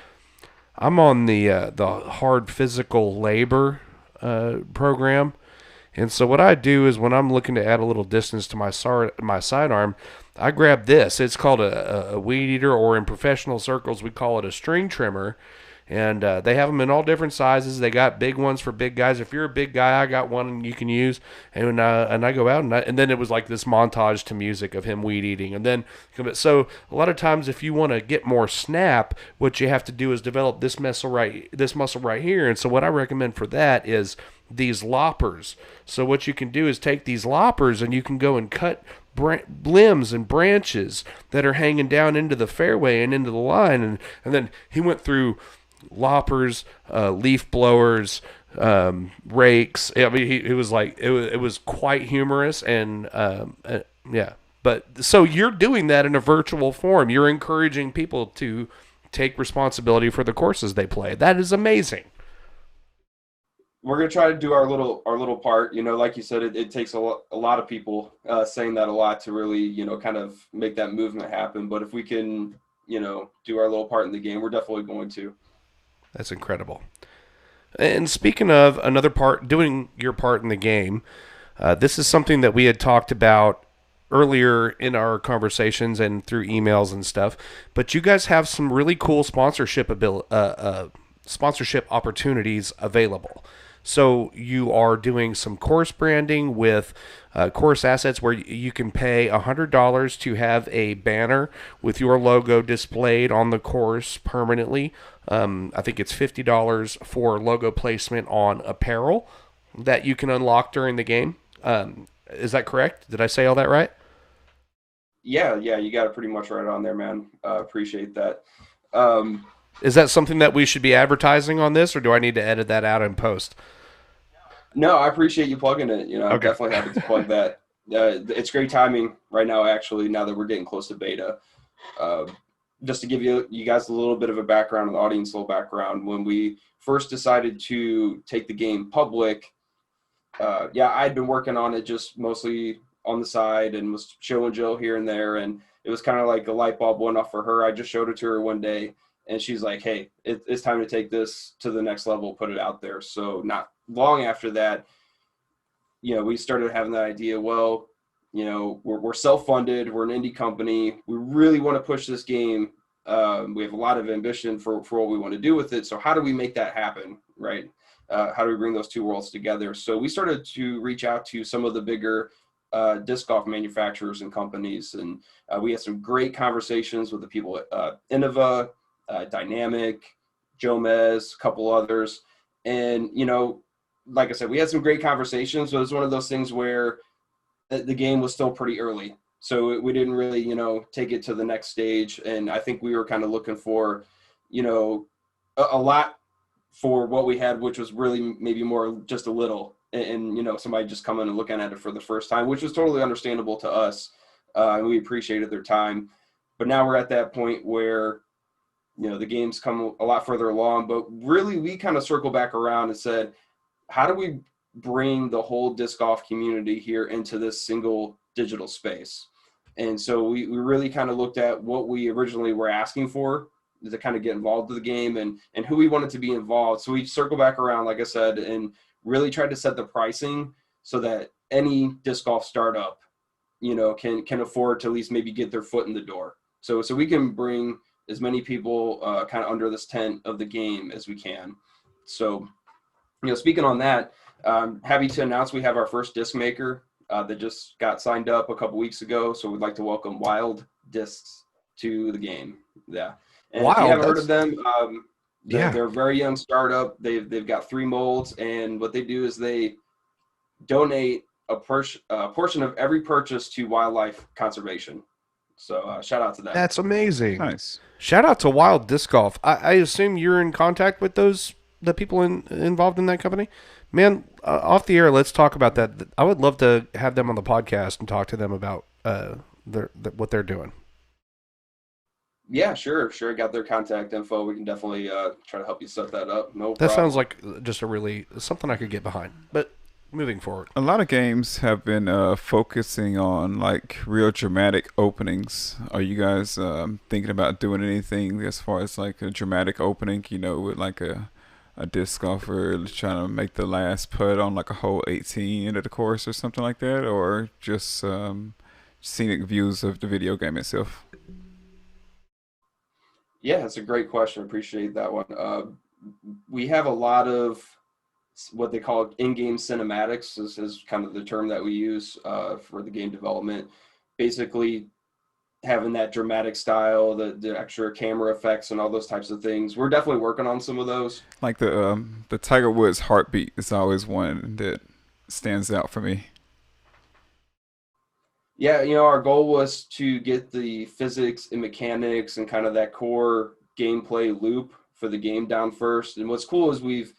I'm on the hard physical labor program. And so what I do is, when I'm looking to add a little distance to my sidearm, I grab this. It's called a weed eater, or in professional circles we call it a string trimmer. And they have them in all different sizes. They got big ones for big guys. If you're a big guy, I got one you can use. And I go out, and then it was like this montage to music of him weed eating. And then, so a lot of times, if you want to get more snap, what you have to do is develop this muscle right here. And so what I recommend for that is these loppers. So what you can do is take these loppers, and you can go and cut limbs and branches that are hanging down into the fairway and into the line. And then he went through loppers, leaf blowers, rakes. I mean, it was like, it was quite humorous. And yeah. But so you're doing that in a virtual form. You're encouraging people to take responsibility for the courses they play. That is amazing. We're going to try to do our little part. Like you said, it takes a lot of people saying that a lot to really, kind of make that movement happen. But if we can, do our little part in the game, we're definitely going to. That's incredible. And speaking of another part, doing your part in the game, this is something that we had talked about earlier in our conversations and through emails and stuff. But you guys have some really cool sponsorship opportunities available. So you are doing some course branding with course assets, where you can pay $100 to have a banner with your logo displayed on the course permanently. I think it's $50 for logo placement on apparel that you can unlock during the game. Is that correct? Did I say all that right? Yeah, you got it pretty much right on there, man. Appreciate that. Is that something that we should be advertising on this, or do I need to edit that out in post? No, I appreciate you plugging it. I'm Okay. definitely happy to plug that. It's great timing right now, actually, now that we're getting close to beta. just to give you guys a little bit of a background, the audience a little background, when we first decided to take the game public, I'd been working on it just mostly on the side and was showing Jill here and there. And it was kind of like a light bulb went off for her. I just showed it to her one day and she's like, hey, it's time to take this to the next level, put it out there. So not long after that, we started having that idea, well, we're self-funded, we're an indie company, we really want to push this game. We have a lot of ambition for what we want to do with it. So how do we make that happen, right? How do we bring those two worlds together? So we started to reach out to some of the bigger disc golf manufacturers and companies. And we had some great conversations with the people at Innova, Dynamic, Jomez, a couple others. And, like I said, we had some great conversations, but it was one of those things where the game was still pretty early. So we didn't really, take it to the next stage. And I think we were kind of looking for, a lot for what we had, which was really maybe more just a little. And somebody just coming and looking at it for the first time, which was totally understandable to us. And we appreciated their time. But now we're at that point where, the game's come a lot further along. But really, we kind of circle back around and said, how do we bring the whole disc golf community here into this single digital space? And so we really kind of looked at what we originally were asking for to kind of get involved with the game and who we wanted to be involved. So we circle back around, like I said, and really tried to set the pricing so that any disc golf startup, can afford to at least maybe get their foot in the door. So we can bring as many people kind of under this tent of the game as we can. So, speaking on that, happy to announce we have our first disc maker that just got signed up a couple weeks ago. So we'd like to welcome Wild Discs to the game. Yeah. And Wow, if you haven't heard of them, Yeah. they're a very young startup. They've got 3 molds, and what they do is they donate a portion of every purchase to wildlife conservation. So shout out to them. That's amazing. Nice. Shout out to Wild Disc Golf. I assume you're in contact with the people involved in that company. Man, off the air, let's talk about that. I would love to have them on the podcast and talk to them about what they're doing. Yeah, sure. Got their contact info. We can definitely try to help you set that up. No That problem. sounds like just something I could get behind. But moving forward. A lot of games have been focusing on like real dramatic openings. Are you guys thinking about doing anything as far as like a dramatic opening, with like a disc golfer trying to make the last putt on like a hole 18 into the course or something like that, or just scenic views of the video game itself? Yeah, that's a great question. Appreciate that one. We have a lot of what they call in-game cinematics. This is kind of the term that we use for the game development. Basically, having that dramatic style, the extra camera effects, and all those types of things. We're definitely working on some of those. Like the Tiger Woods heartbeat is always one that stands out for me. Yeah, our goal was to get the physics and mechanics and kind of that core gameplay loop for the game down first. And what's cool is we've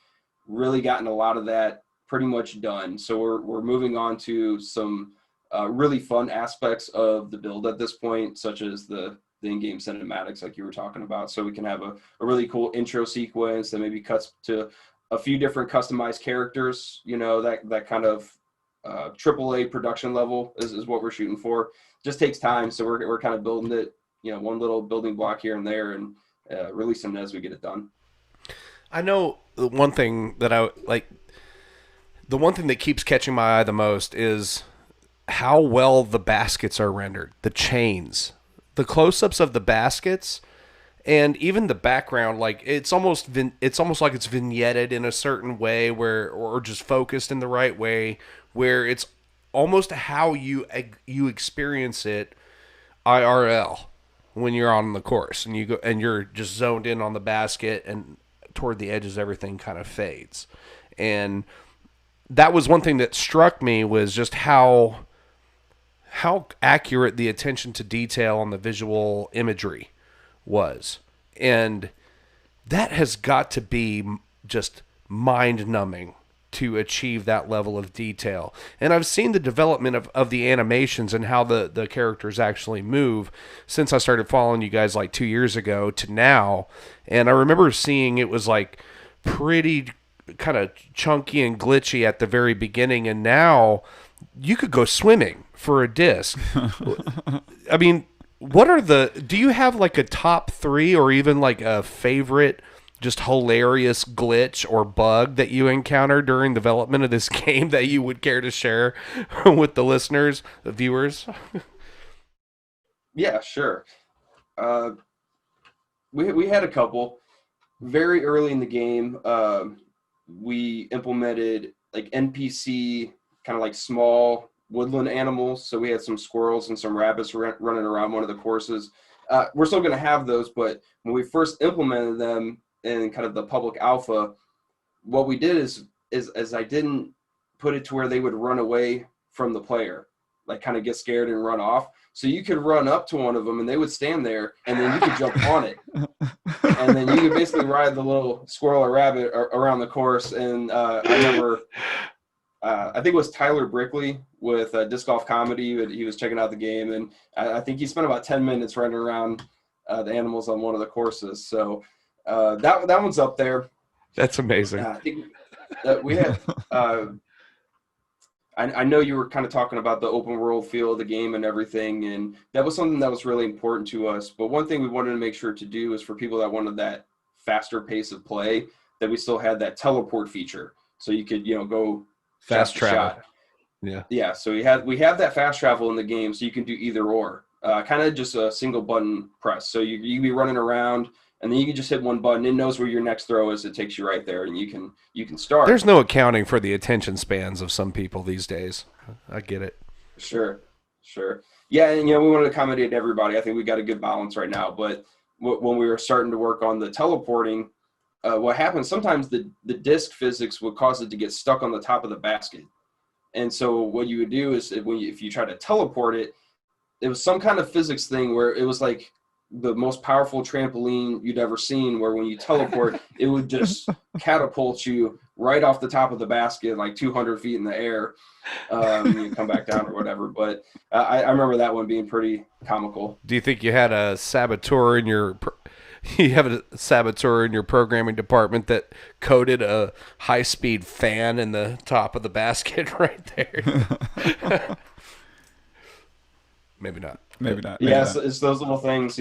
really gotten a lot of that pretty much done. So we're moving on to some really fun aspects of the build at this point, such as the in-game cinematics like you were talking about. So we can have a really cool intro sequence that maybe cuts to a few different customized characters, that kind of AAA production level is what we're shooting for. Just takes time, so we're kind of building it, one little building block here and there, and releasing it as we get it done. I know the one thing that the one thing that keeps catching my eye the most is how well the baskets are rendered, the chains, the close-ups of the baskets, and even the background. Like it's almost like it's vignetted in a certain way, or just focused in the right way, where it's almost how you experience it IRL when you're on the course and you're just zoned in on the basket, and toward the edges everything kind of fades. And that was one thing that struck me, was just how accurate the attention to detail on the visual imagery was. And that has got to be just mind-numbing to achieve that level of detail. And I've seen the development of the animations and how the characters actually move since I started following you guys like 2 years ago to now. And I remember seeing it was like pretty kind of chunky and glitchy at the very beginning, and now you could go swimming for a disc. I mean, do you have like a top 3 or even like a favorite just hilarious glitch or bug that you encountered during development of this game that you would care to share with the listeners, the viewers? Yeah, sure. We had a couple very early in the game. We implemented like NPC, kind of like small woodland animals. So we had some squirrels and some rabbits running around one of the courses. We're still going to have those, but when we first implemented them in kind of the public alpha, what we did is I didn't put it to where they would run away from the player, like kind of get scared and run off. So you could run up to one of them and they would stand there, and then you could jump on it. And then you could basically ride the little squirrel or rabbit around the course. And I remember, I think it was Tyler Brickley with Disc Golf Comedy. He was checking out the game, and I think he spent about 10 minutes running around the animals on one of the courses. So that one's up there. That's amazing. I think we had I know you were kind of talking about the open world feel of the game and everything, and that was something that was really important to us. But one thing we wanted to make sure to do is for people that wanted that faster pace of play, that we still had that teleport feature, so you could go fast travel. Yeah. So we have that fast travel in the game, so you can do either or, kind of just a single button press. So you can be running around, and then you can just hit one button. It knows where your next throw is. It takes you right there, and you can start. There's no accounting for the attention spans of some people these days. I get it. Sure. Yeah, and we want to accommodate everybody. I think we got a good balance right now. But when we were starting to work on the teleporting, what happens sometimes the disc physics would cause it to get stuck on the top of the basket. And so what you would do is if you try to teleport it, it was some kind of physics thing where it was like the most powerful trampoline you'd ever seen, where when you teleport, it would just catapult you right off the top of the basket, like 200 feet in the air. You come back down or whatever. But I remember that one being pretty comical. Do you think you had a saboteur in your programming department that coded a high-speed fan in the top of the basket right there? Maybe not. Yes, it's those little things,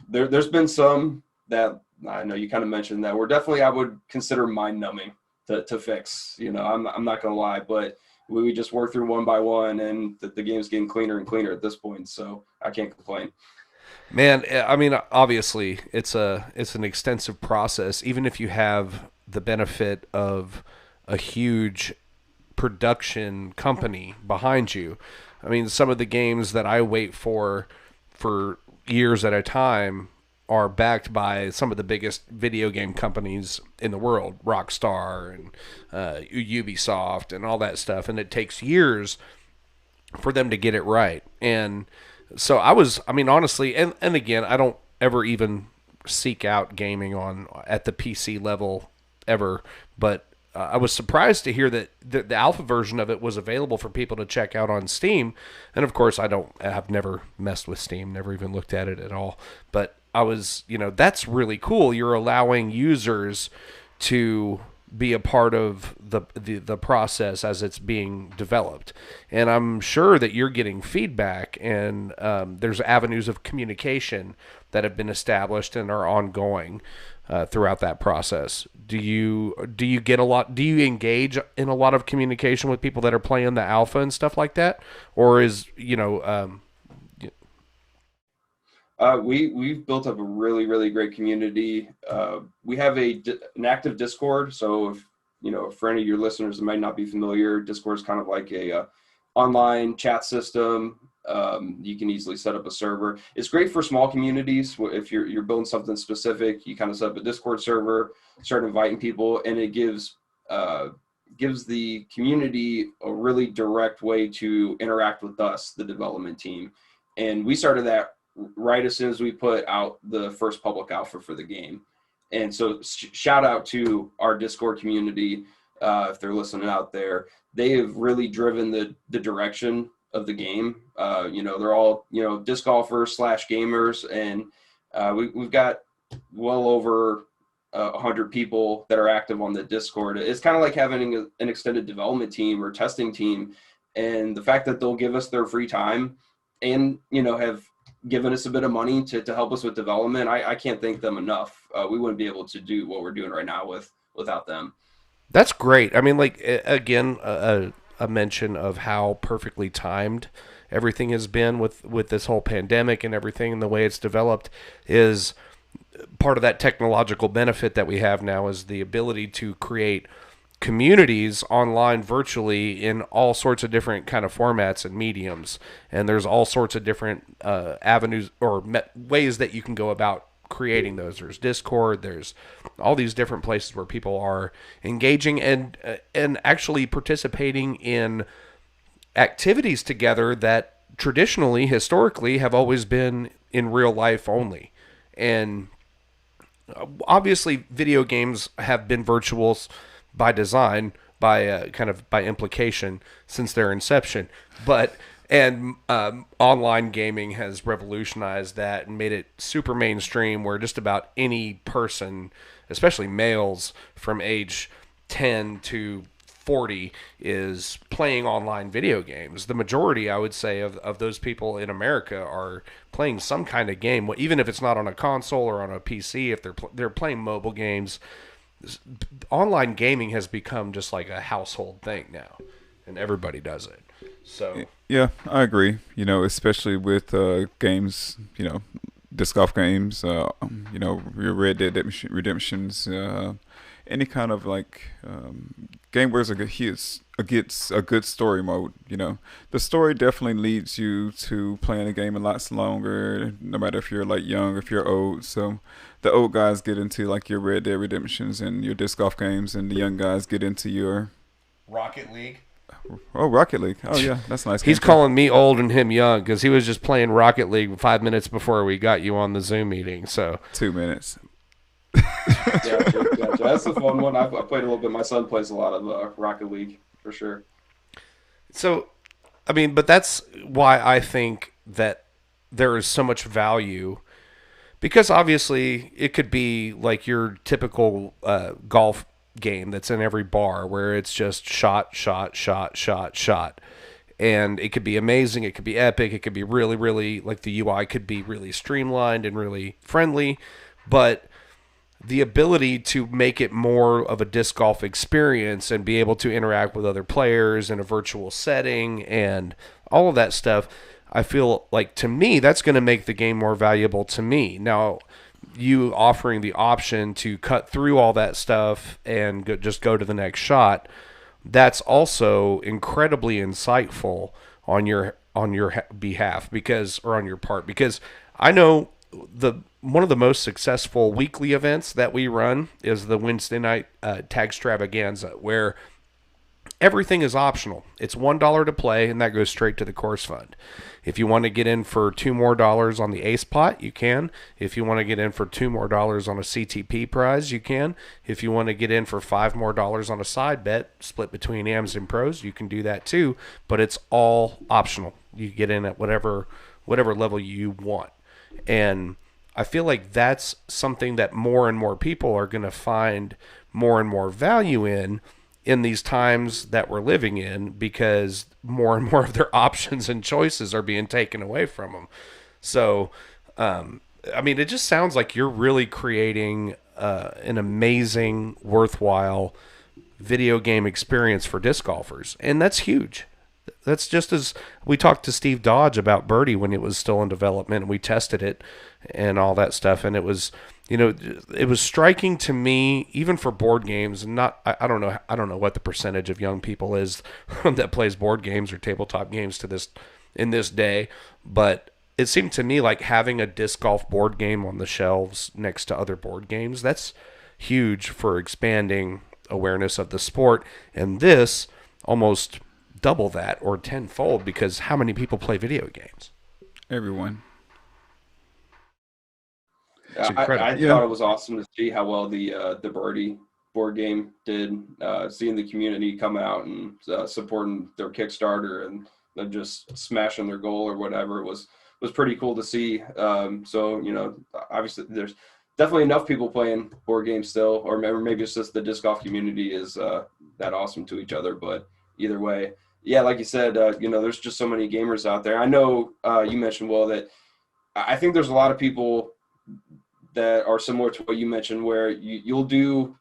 there's been some that I know you kind of mentioned that were definitely, I would consider mind numbing to fix. I'm not going to lie, but we just work through one by one, and the game's getting cleaner and cleaner at this point. So I can't complain. Man, I mean, obviously it's an extensive process, even if you have the benefit of a huge production company behind you. I mean, some of the games that I wait for years at a time are backed by some of the biggest video game companies in the world, Rockstar and Ubisoft and all that stuff. And it takes years for them to get it right. And so honestly, and again, I don't ever even seek out gaming at the PC level ever, but I was surprised to hear that the alpha version of it was available for people to check out on Steam. And of course, I've never messed with Steam, never even looked at it at all. But I was, that's really cool. You're allowing users to be a part of the process as it's being developed. And I'm sure that you're getting feedback, and there's avenues of communication that have been established and are ongoing throughout that process. Do you engage in a lot of communication with people that are playing the alpha and stuff like that, or is we've built up a really, really great community. We have an active Discord. So if for any of your listeners that might not be familiar, Discord is kind of like a online chat system. You can easily set up a server. It's great for small communities. If you're building something specific, you kind of set up a Discord server, start inviting people, and it gives the community a really direct way to interact with us, the development team. And we started that right as soon as we put out the first public alpha for the game. And so shout out to our Discord community. if they're listening out there, they have really driven the direction of the game. They're all, disc golfers slash gamers, and we've got well over 100 people that are active on the Discord. It's kind of like having an extended development team or testing team, and the fact that they'll give us their free time and have given us a bit of money to help us with development. I can't thank them enough. We wouldn't be able to do what we're doing right now without them. That's great. I mean, like, again, a mention of how perfectly timed everything has been with this whole pandemic and everything, and the way it's developed is part of that technological benefit that we have now is the ability to create communities online virtually in all sorts of different kind of formats and mediums, and there's all sorts of different avenues or ways that you can go about creating those. There's Discord, there's all these different places where people are engaging and actually participating in activities together that traditionally, historically, have always been in real life only. And obviously video games have been virtuals by design, by kind of by implication since their inception, but online gaming has revolutionized that and made it super mainstream, where just about any person, especially males from age 10 to 40, is playing online video games. The majority, I would say, of those people in America are playing some kind of game, even if it's not on a console or on a PC. If they're playing mobile games, online gaming has become just like a household thing now, and everybody does it. So yeah, I agree. Especially with games, disc golf games, your Red Dead Redemptions, any kind of like game where gets a good story mode. The story definitely leads you to playing a game a lot longer, no matter if you're like young or if you're old. So the old guys get into like your Red Dead Redemptions and your disc golf games, and the young guys get into your Rocket League. Oh, Rocket League. Oh, yeah. That's nice. He's calling me old and him young because he was just playing Rocket League 5 minutes before we got you on the Zoom meeting. So 2 minutes. Gotcha. That's a fun one. I played a little bit. My son plays a lot of Rocket League for sure. So, I mean, but that's why I think that there is so much value, because obviously it could be like your typical golf game that's in every bar where it's just shot, shot, shot, shot, shot. And it could be amazing. It could be epic. It could be really, really, like the UI could be really streamlined and really friendly. But the ability to make it more of a disc golf experience and be able to interact with other players in a virtual setting and all of that stuff, I feel like, to me, that's going to make the game more valuable to me. Now, you offering the option to cut through all that stuff and just go to the next shot, that's also incredibly insightful on your behalf, or on your part, because I know one of the most successful weekly events that we run is the Wednesday night Tag Stravaganza, where everything is optional. It's $1 to play, and that goes straight to the course fund. If you want to get in for $2 more on the Ace Pot, you can. If you want to get in for $2 more on a CTP prize, you can. If you want to get in for $5 more on a side bet split between AMs and pros, you can do that too. But it's all optional. You get in at whatever level you want. And I feel like that's something that more and more people are going to find more and more value in these times that we're living in, because more and more of their options and choices are being taken away from them. So, I mean, it just sounds like you're really creating an amazing, worthwhile video game experience for disc golfers, and that's huge. That's just as we talked to Steve Dodge about Birdie when it was still in development, and we tested it and all that stuff, and it was, it was striking to me, even for board games. And I don't know what the percentage of young people is that plays board games or tabletop games in this day, but it seemed to me like having a disc golf board game on the shelves next to other board games, that's huge for expanding awareness of the sport. And this almost double that or tenfold, because how many people play video games? Everyone. I thought it was awesome to see how well the Birdie Board Game did, seeing the community come out and supporting their Kickstarter and them just smashing their goal or whatever was pretty cool to see. So, you know, obviously there's definitely enough people playing board games still, or maybe it's just the disc golf community is that awesome to each other. But either way, yeah, like you said, you know, there's just so many gamers out there. I know you mentioned, Will, that I think there's a lot of people that are similar to what you mentioned, where you'll do,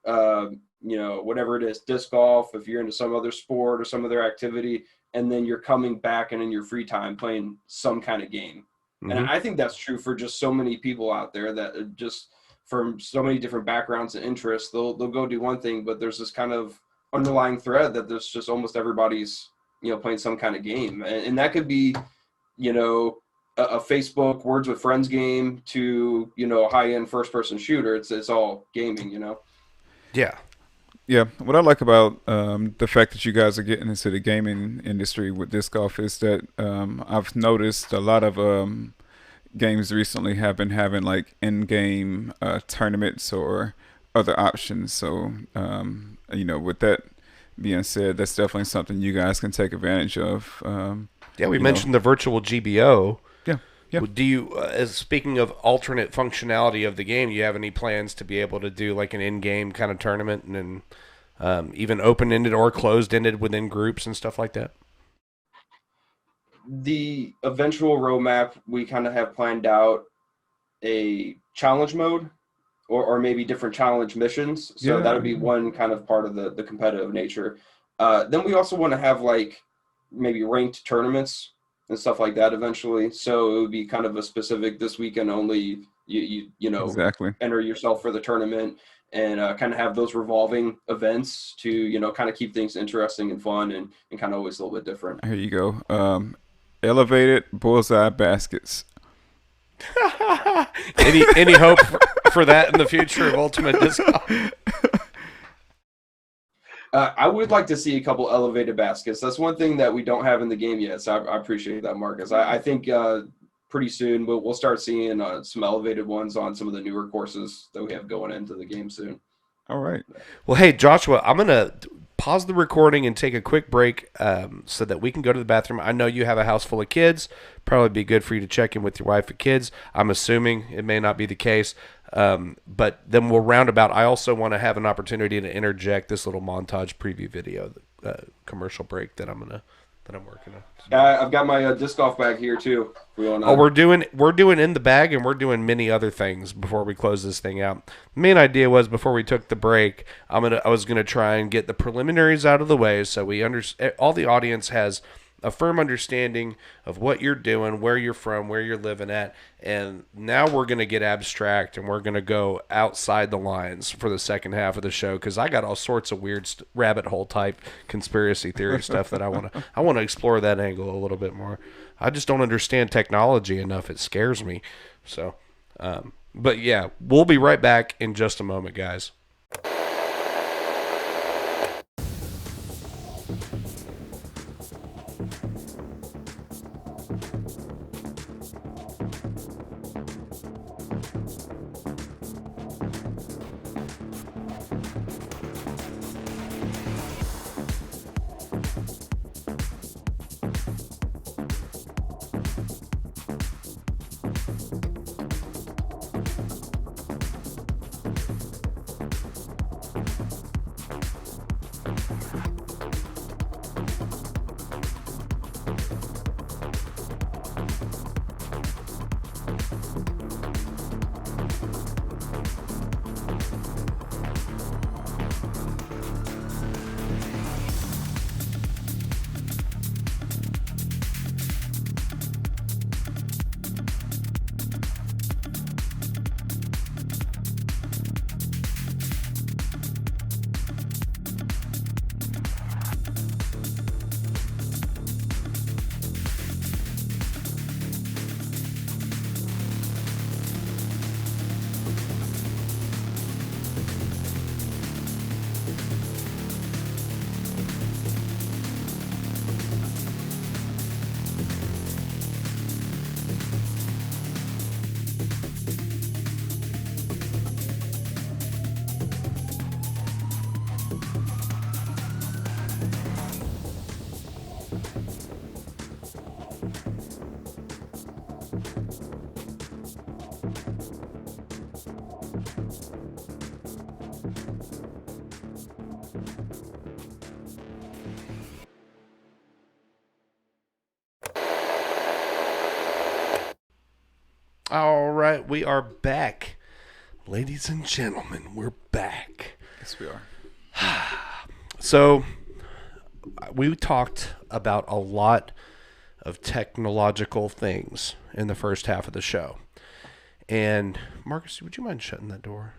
you know, whatever it is, disc golf, if you're into some other sport or some other activity, and then you're coming back and in your free time playing some kind of game. Mm-hmm. And I think that's true for just so many people out there that just from so many different backgrounds and interests, they'll go do one thing, but there's this kind of underlying thread that there's just almost everybody's, you know, playing some kind of game. And that could be, you know, a Facebook Words with Friends game to, you know, a high-end first-person shooter. It's all gaming, you know? Yeah. Yeah, what I like about the fact that you guys are getting into the gaming industry with disc golf is that I've noticed a lot of games recently have been having like in-game tournaments or other options. So, you know, with that being said, that's definitely something you guys can take advantage of. Yeah, we mentioned the virtual GBO. Yeah. Yeah. Do you, as speaking of alternate functionality of the game, do you have any plans to be able to do like an in-game kind of tournament and even open-ended or closed-ended within groups and stuff like that? The eventual roadmap, we kind of have planned out a challenge mode or maybe different challenge missions. So that would be one kind of part of the competitive nature. Then we also want to have like maybe ranked tournaments and stuff like that eventually. So it would be kind of a specific this weekend only, you know, exactly, enter yourself for the tournament and kind of have those revolving events to, you know, kind of keep things interesting and fun and kind of always a little bit different. Here you go. Elevated bullseye baskets. Any hope for that in the future of Ultimate Disc Golf? I would like to see a couple elevated baskets. That's one thing that we don't have in the game yet, so I appreciate that, Marcus. I think pretty soon we'll start seeing some elevated ones on some of the newer courses that we have going into the game soon. All right. Well, hey, Joshua, I'm going to pause the recording and take a quick break so that we can go to the bathroom. I know you have a house full of kids. Probably be good for you to check in with your wife and kids. I'm assuming it may not be the case. But then we'll roundabout. I also want to have an opportunity to interject this little montage preview video, commercial break that I'm working on. I've got my disc golf bag here too. We're doing in the bag, and we're doing many other things before we close this thing out. The main idea was before we took the break, I was gonna try and get the preliminaries out of the way, so all the audience has a firm understanding of what you're doing, where you're from, where you're living at. And now we're going to get abstract and we're going to go outside the lines for the second half of the show, because I got all sorts of weird rabbit hole type conspiracy theory stuff that I want to explore that angle a little bit more. I just don't understand technology enough. It scares me. So, but yeah, we'll be right back in just a moment, guys. right, we are back. Ladies and gentlemen, we're back. Yes, we are. So, we talked about a lot of technological things in the first half of the show. And, Marcus, would you mind shutting that door?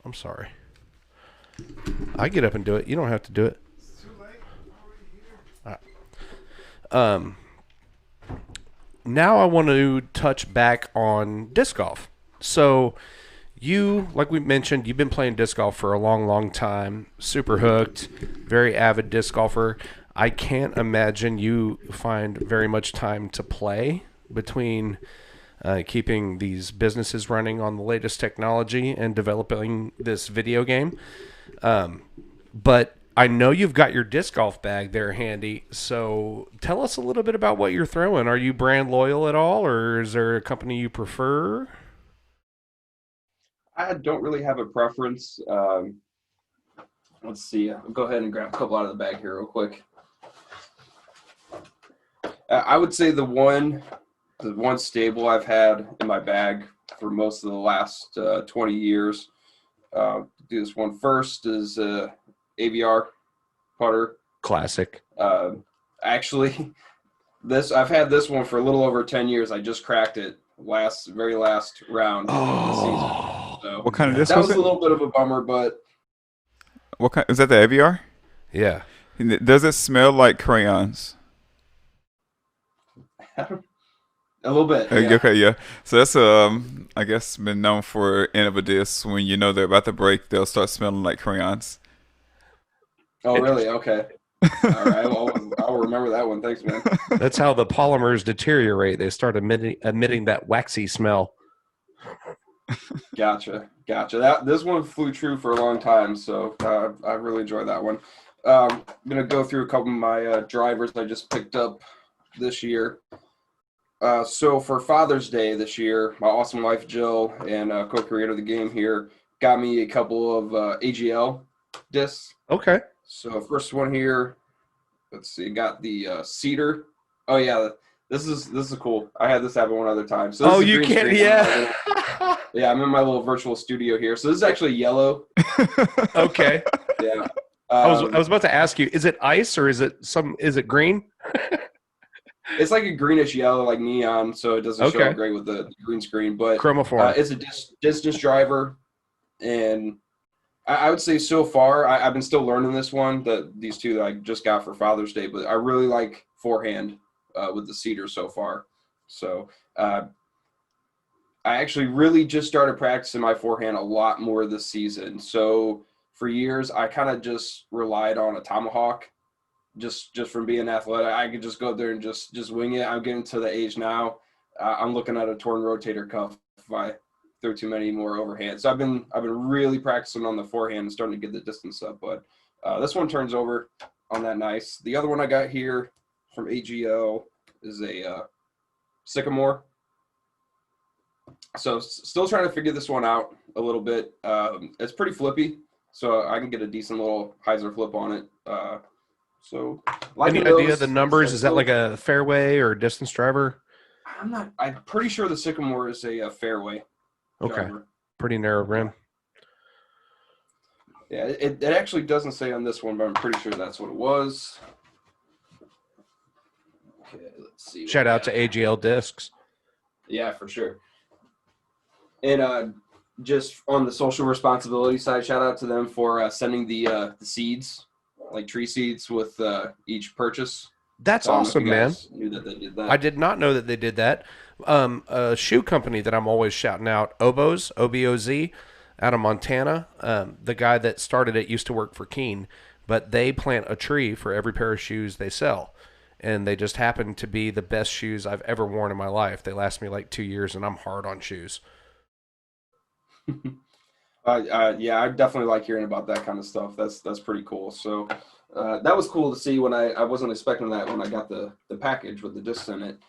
I'm sorry. I get up and do it. You don't have to do it. It's too late. I'm already here. Now I want to touch back on disc golf. So you, like we mentioned, you've been playing disc golf for a long, long time. Super hooked, very avid disc golfer. I can't imagine you find very much time to play between keeping these businesses running on the latest technology and developing this video game. But I know you've got your disc golf bag there handy, so tell us a little bit about what you're throwing. Are you brand loyal at all, or is there a company you prefer? I don't really have a preference. Let's see. I'll go ahead and grab a couple out of the bag here real quick. I would say the one stable I've had in my bag for most of the last 20 years. Do this one first is AVR putter. Classic. Actually, I've had this one for a little over 10 years. I just cracked it very last round of the season. So What kind of disc that was was it? a little bit of a bummer, but What kind? Is that the AVR? Yeah. Does it smell like crayons? a little bit. Yeah. Okay, yeah. So that's I guess been known for end of a disc when you know they're about to break, they'll start smelling like crayons. Oh, really? Okay. All right. Well, I'll remember that one. Thanks, man. That's how the polymers deteriorate. They start emitting that waxy smell. Gotcha. This one flew true for a long time, so I really enjoyed that one. I'm gonna go through a couple of my drivers I just picked up this year. So for Father's Day this year, my awesome wife Jill and co-creator of the game here got me a couple of AGL discs. Okay. So first one here, let's see, got the Cedar. Oh yeah, this is cool. I had this happen one other time. So this is a you green can't. screen. Yeah. Yeah, I'm in my little virtual studio here. So this is actually yellow. Okay. Yeah. I was about to ask you, is it ice or is it green? It's like a greenish yellow, like neon, so it doesn't show Okay. up great with the green screen. But Chromophore. it's a distance driver, and I would say so far I've been still learning this one. These two that I just got for Father's Day, but I really like forehand with the Cedar so far. So I actually really just started practicing my forehand a lot more this season. So for years I kind of just relied on a tomahawk. Just from being athletic, I could just go up there and just wing it. I'm getting to the age now. I'm looking at a torn rotator cuff if I throw too many more overhand. So I've been really practicing on the forehand and starting to get the distance up. But this one turns over on that nice. The other one I got here from AGL is a Sycamore. So still trying to figure this one out a little bit. It's pretty flippy, so I can get a decent little hyzer flip on it. So, Any idea the numbers? Is that like a fairway or distance driver? I'm pretty sure the Sycamore is a fairway. Okay. Driver. Pretty narrow rim. Yeah, it actually doesn't say on this one, but I'm pretty sure that's what it was. Okay, let's see. Shout out to AGL Discs. Yeah, for sure. And just on the social responsibility side, shout out to them for sending the seeds, like tree seeds with each purchase. That's So I don't know if awesome, you man. guys knew that they did that. I did not know that they did that. A shoe company that I'm always shouting out, Oboz, OBOZ, out of Montana. The guy that started it used to work for Keen, but they plant a tree for every pair of shoes they sell. And they just happen to be the best shoes I've ever worn in my life. They last me like 2 years, and I'm hard on shoes. Yeah, I definitely like hearing about that kind of stuff. That's pretty cool. So that was cool to see when I wasn't expecting that when I got the package with the discs in it.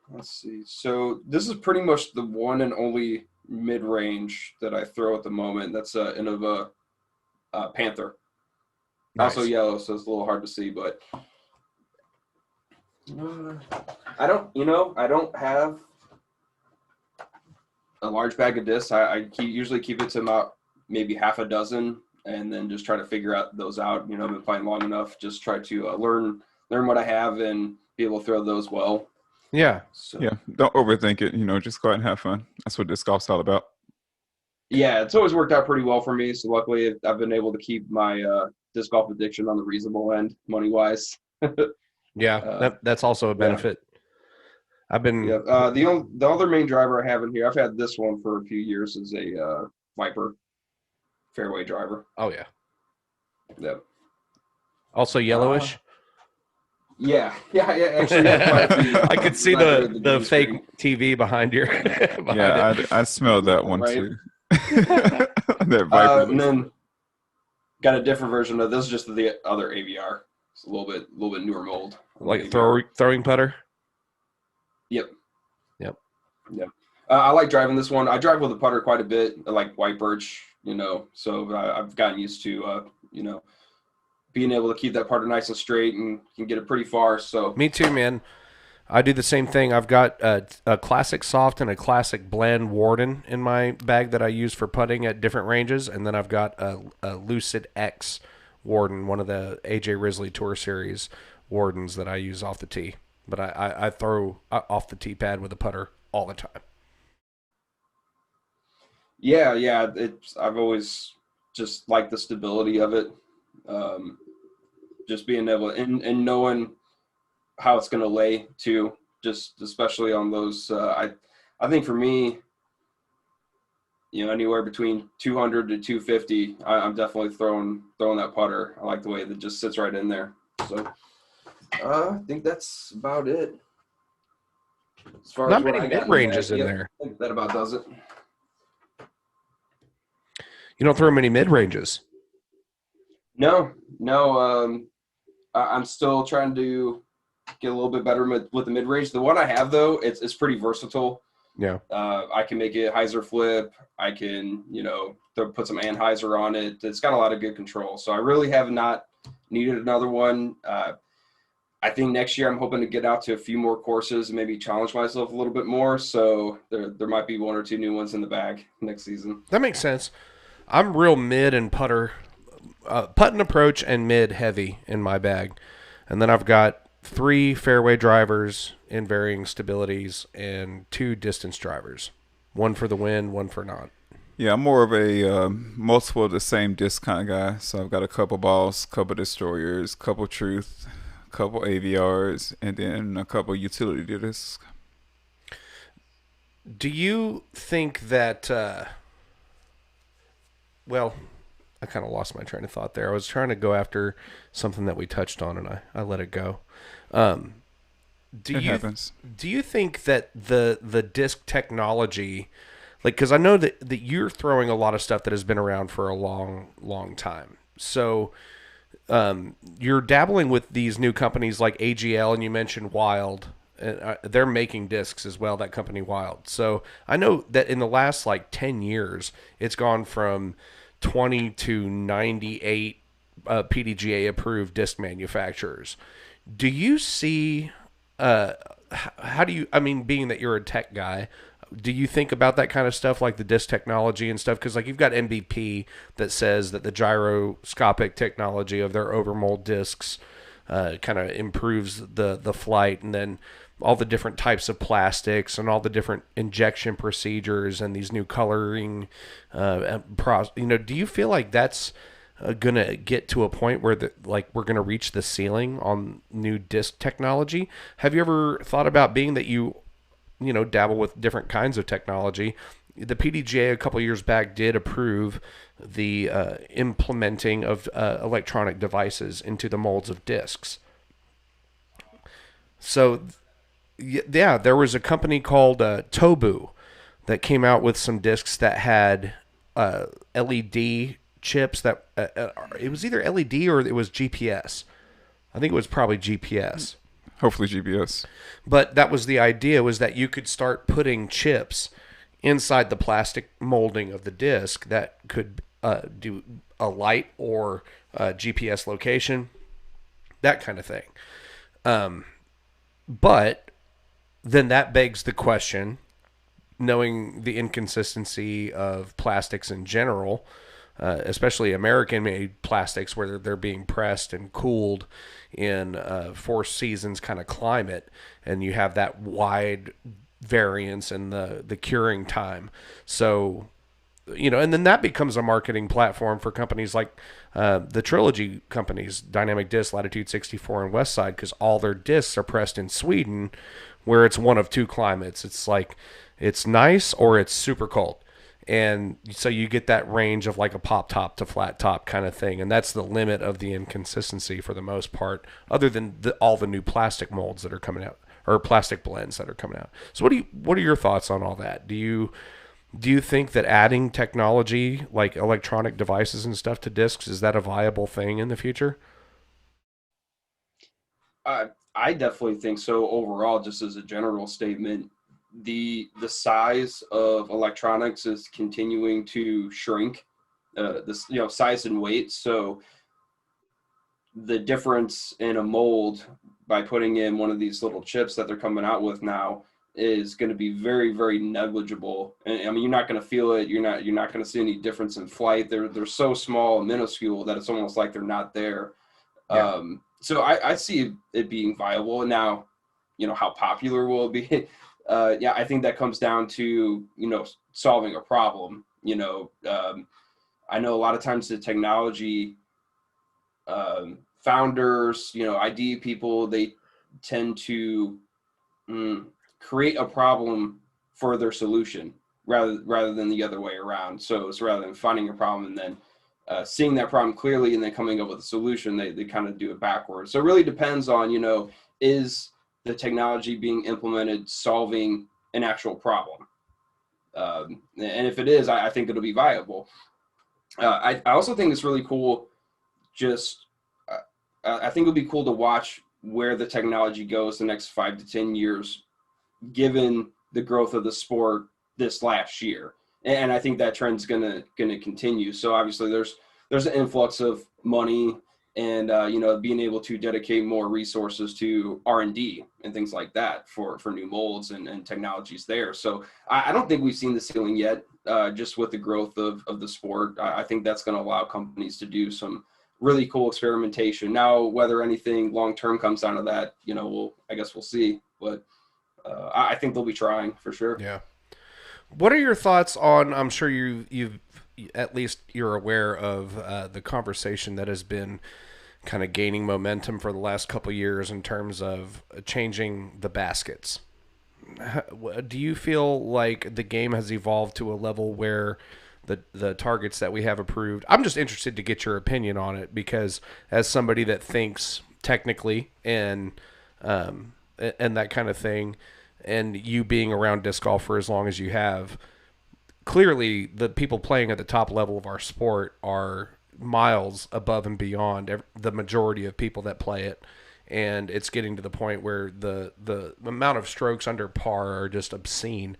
Let's see. So this is pretty much the one and only mid-range that I throw at the moment. That's an Innova Panther. Nice. Also yellow, so it's a little hard to see, but I don't have a large bag of discs. I usually keep it to about maybe half a dozen, and then just try to figure out those out. I've been playing long enough, just try to learn what I have and be able to throw those well. Yeah. So Yeah, don't overthink it. Just go out and have fun. That's what disc golf's all about. yeah, it's always worked out pretty well for me. So luckily, I've been able to keep my disc golf addiction on the reasonable end, money wise. Yeah, that's also a benefit. I've been the other main driver I have in here, I've had this one for a few years, is a Viper fairway driver. Oh yeah. Yep. Also yellowish. Yeah. Actually, I could see the fake TV behind your. I smelled that one right? too. That Viper. And then got a different version of this, just the other AVR. It's a little bit newer mold. Like throwing putter. Yep. Yep. I like driving this one. I drive with a putter quite a bit. I like white birch, so I've gotten used to, being able to keep that putter nice and straight and can get it pretty far. So me too, man. I do the same thing. I've got a classic soft and a classic blend Warden in my bag that I use for putting at different ranges, and then I've got a Lucid X Warden, one of the AJ Risley Tour Series Wardens that I use off the tee. But I throw off the tee pad with a putter all the time. Yeah. I've always just liked the stability of it. Just being able and knowing how it's going to lay too, just especially on those. I think for me, anywhere between 200 to 250, I'm definitely throwing that putter. I like the way that just sits right in there. So I think that's about it. As far Not as what many I got mid-ranges in there. I think that about does it. You don't throw many mid-ranges. No. I'm still trying to get a little bit better with the mid-range. The one I have, though, it's pretty versatile. Yeah. I can make it hyzer flip. I can, put some anhyzer on it. It's got a lot of good control. So I really have not needed another one. I think next year I'm hoping to get out to a few more courses and maybe challenge myself a little bit more. So there might be one or two new ones in the bag next season. That makes sense. I'm real mid and putter, putt approach and mid heavy in my bag. And then I've got 3 fairway drivers in varying stabilities and 2 distance drivers. One for the win, one for not. Yeah, I'm more of a multiple of the same disc kind of guy. So I've got a couple balls, couple destroyers, couple truth, couple AVRs, and then a couple utility discs. Do you think that well, I kind of lost my train of thought there. I was trying to go after something that we touched on, and I let it go. It happens. Do you think that the disc technology, like, because I know that you're throwing a lot of stuff that has been around for a long time. So you're dabbling with these new companies like AGL, and you mentioned Wild. And they're making discs as well, that company Wild. So I know that in the last 10 years, it's gone from 20 to 98 PDGA approved disc manufacturers. Do you see, how do you, being that you're a tech guy, do you think about that kind of stuff, like the disc technology and stuff? Because you've got MVP that says that the gyroscopic technology of their overmold discs kind of improves the flight, and then all the different types of plastics and all the different injection procedures and these new coloring do you feel like that's gonna get to a point where we're gonna reach the ceiling on new disc technology? Have you ever thought about, being that you dabble with different kinds of technology, the PDGA a couple years back did approve the implementing of electronic devices into the molds of discs. So yeah, there was a company called Tobu that came out with some discs that had LED chips that it was either LED or it was GPS. I think it was probably GPS. Hopefully GPS. But that was the idea, was that you could start putting chips inside the plastic molding of the disc that could do a light or GPS location, that kind of thing. But then that begs the question, knowing the inconsistency of plastics in general, especially American-made plastics, where they're being pressed and cooled in four seasons kind of climate, and you have that wide variance in the curing time. So, and then that becomes a marketing platform for companies like the Trilogy companies, Dynamic Disc, Latitude 64, and Westside, because all their discs are pressed in Sweden, where it's one of two climates. It's like it's nice or it's super cold. And so you get that range of like a pop top to flat top kind of thing. And that's the limit of the inconsistency for the most part, other than all the new plastic molds that are coming out, or plastic blends that are coming out. So what are your thoughts on all that? Do you think that adding technology like electronic devices and stuff to discs, is that a viable thing in the future? I definitely think so overall, just as a general statement. The size of electronics is continuing to shrink, this size and weight. So the difference in a mold by putting in one of these little chips that they're coming out with now is going to be very, very negligible. And I mean, you're not going to feel it. You're not going to see any difference in flight. They're so small and minuscule that it's almost like they're not there. Yeah. So I see it being viable. Now, how popular will it be? Yeah, I think that comes down to, solving a problem. I know a lot of times the technology founders, ID people, they tend to create a problem for their solution rather than the other way around. So it's rather than finding a problem and then seeing that problem clearly and then coming up with a solution, they kind of do it backwards. So it really depends on, is the technology being implemented solving an actual problem? And if it is, I think it'll be viable. I also think it's really cool. I think it'll be cool to watch where the technology goes the next 5 to 10 years, given the growth of the sport this last year. And I think that trend's gonna continue. So obviously there's an influx of money and being able to dedicate more resources to R&D and things like that for new molds and technologies there. So I don't think we've seen the ceiling yet, just with the growth of the sport. I think that's going to allow companies to do some really cool experimentation. Now, whether anything long-term comes out of that, I guess we'll see. But I think they'll be trying for sure. Yeah. What are your thoughts on, I'm sure you've at least you're aware of the conversation that has been kind of gaining momentum for the last couple of years in terms of changing the baskets. Do you feel like the game has evolved to a level where the targets that we have approved? I'm just interested to get your opinion on it, because as somebody that thinks technically and that kind of thing, and you being around disc golf for as long as you have, clearly the people playing at the top level of our sport are miles above and beyond the majority of people that play it, and it's getting to the point where the amount of strokes under par are just obscene.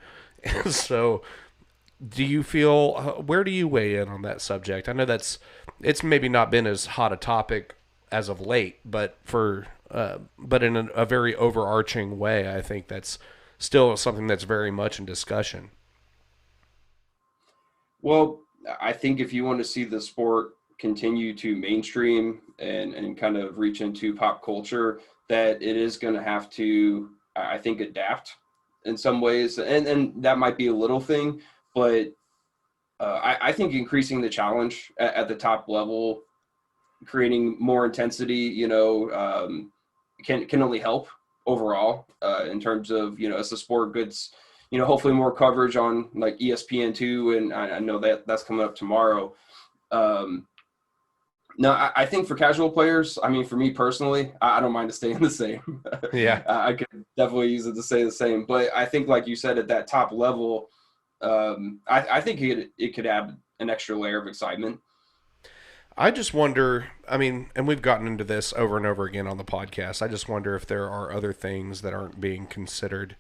So do you feel, where do you weigh in on that subject? I know it's maybe not been as hot a topic as of late, but but in a very overarching way, I think that's still something that's very much in discussion. Well, I think if you want to see the sport continue to mainstream and kind of reach into pop culture, that it is going to have to, I think, adapt in some ways. And that might be a little thing, but I think increasing the challenge at the top level, creating more intensity, can only help overall in terms of, as the sport gets, hopefully more coverage on like ESPN2, and I know that's coming up tomorrow. No, I think for casual players, I mean, for me personally, I don't mind it staying the same. Yeah. I could definitely use it to stay the same. But I think, like you said, at that top level, I think it could add an extra layer of excitement. I just wonder, I mean, and we've gotten into this over and over again on the podcast, I just wonder if there are other things that aren't being considered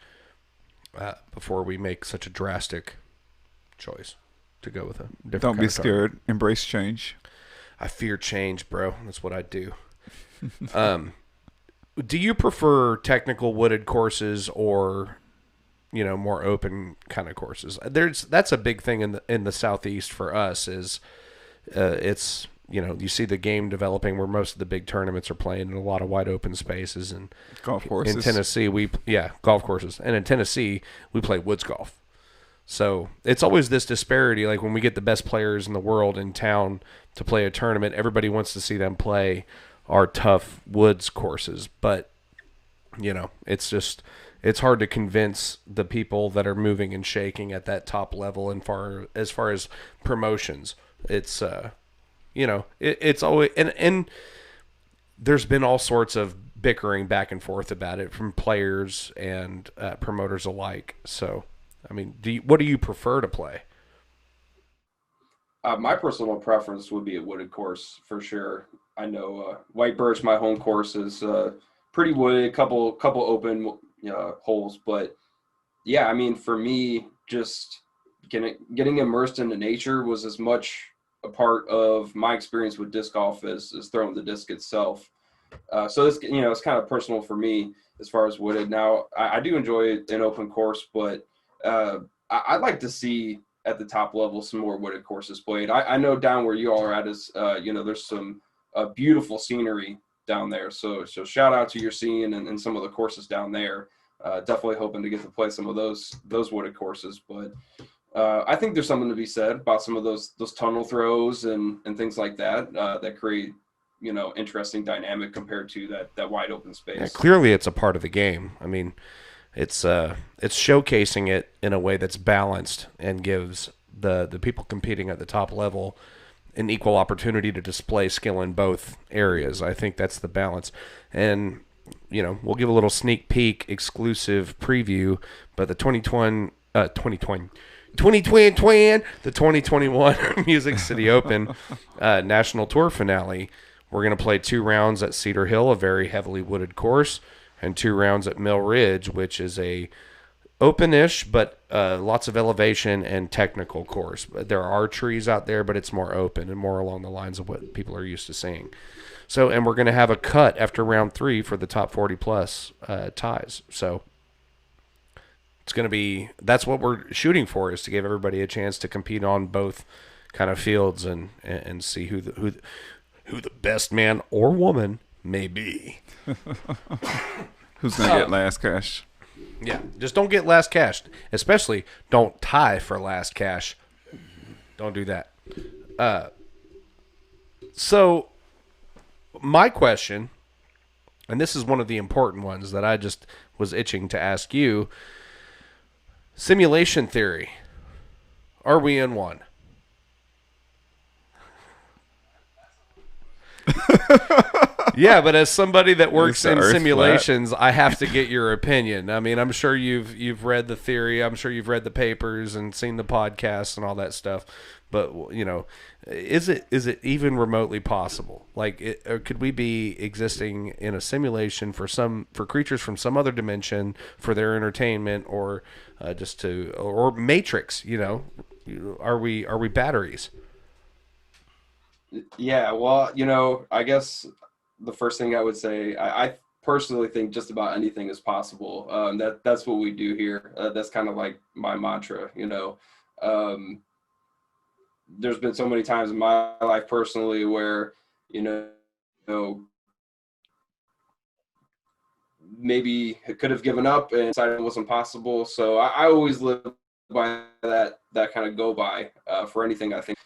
before we make such a drastic choice to go with a different Don't kind be of scared. target. Embrace change. I fear change, bro. That's what I do. Do you prefer technical wooded courses or more open kind of courses. That's a big thing in the Southeast for us is it's you see the game developing where most of the big tournaments are playing in a lot of wide open spaces, and Golf courses. in Tennessee golf courses, and in Tennessee we play woods golf. So it's always this disparity. Like when we get the best players in the world in town to play a tournament, everybody wants to see them play our tough woods courses. But, it's hard to convince the people that are moving and shaking at that top level as far as promotions. It's, it's always, and there's been all sorts of bickering back and forth about it from players and promoters alike. So, I mean, what do you prefer to play? My personal preference would be a wooded course for sure. I know White Birch, my home course, is pretty wooded, couple open holes, but yeah, I mean, for me, just getting immersed into nature was as much a part of my experience with disc golf as throwing the disc itself. So it's kind of personal for me as far as wooded. Now, I do enjoy an open course, but I'd like to see at the top level some more wooded courses played. I know down where you all are at is there's some beautiful scenery down there. So shout out to your scene and some of the courses down there. Definitely hoping to get to play some of those wooded courses. But I think there's something to be said about some of those tunnel throws and things like that that create interesting dynamic compared to that wide open space. Yeah, clearly it's a part of the game. I mean, it's showcasing it in a way that's balanced and gives the people competing at the top level an equal opportunity to display skill in both areas. I think that's the balance. And we'll give a little sneak peek exclusive preview, but the 2021 Music City Open National Tour finale, we're going to play 2 rounds at Cedar Hill, a very heavily wooded course, and 2 rounds at Mill Ridge, which is a open-ish but lots of elevation and technical course. There are trees out there, but it's more open and more along the lines of what people are used to seeing. So, and we're going to have a cut after round 3 for the top 40 plus ties. So it's going to be, that's what we're shooting for, is to give everybody a chance to compete on both kind of fields and see who the best man or woman may be. Who's going to get last cash? Yeah, just don't get last cash. Especially don't tie for last cash. Don't do that. So my question, and this is one of the important ones that I just was itching to ask you, simulation theory. Are we in one? Yeah, but as somebody that works in simulations, I have to get your opinion. I mean, I'm sure you've read the theory. I'm sure you've read the papers and seen the podcasts and all that stuff. But is it even remotely possible? Like, or could we be existing in a simulation for creatures from some other dimension for their entertainment, or or Matrix? Are we batteries? Yeah, well, I guess the first thing I would say, I personally think just about anything is possible. That's what we do here. That's kind of like my mantra. There's been so many times in my life personally where maybe it could have given up and decided it wasn't possible. So I always live by that kind of go by for anything. I think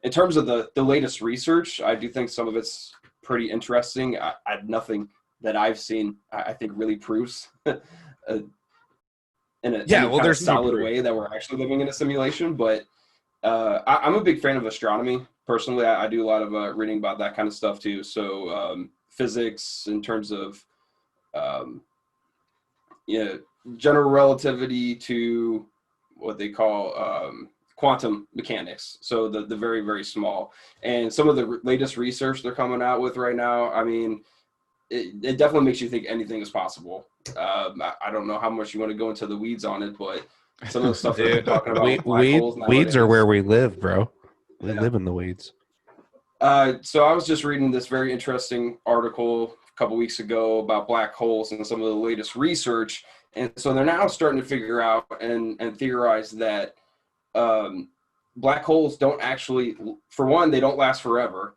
in terms of the latest research, I do think some of it's pretty interesting. Nothing that I've seen, I think, really proves in a solid way that we're actually living in a simulation. But I'm a big fan of astronomy. Personally, I do a lot of reading about that kind of stuff too. So physics in terms of general relativity to what they call quantum mechanics. So the very, very small. And some of the latest research they're coming out with right now, I mean, it definitely makes you think anything is possible. I don't know how much you want to go into the weeds on it, but some of the stuff they're talking about. Weeds are where we live, bro. We live in the weeds. So I was just reading this very interesting article a couple weeks ago about black holes and some of the latest research. And so they're now starting to figure out and theorize that black holes don't actually, for one, they don't last forever.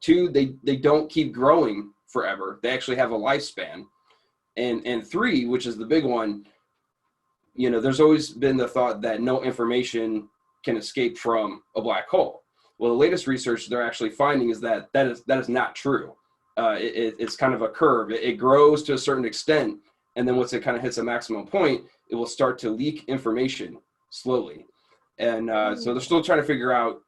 Two, they don't keep growing forever. They actually have a lifespan. And three, which is the big one, there's always been the thought that no information can escape from a black hole. Well, the latest research they're actually finding is that is not true. It's kind of a curve. It grows to a certain extent, and then once it kind of hits a maximum point, it will start to leak information slowly. And so they're still trying to figure out,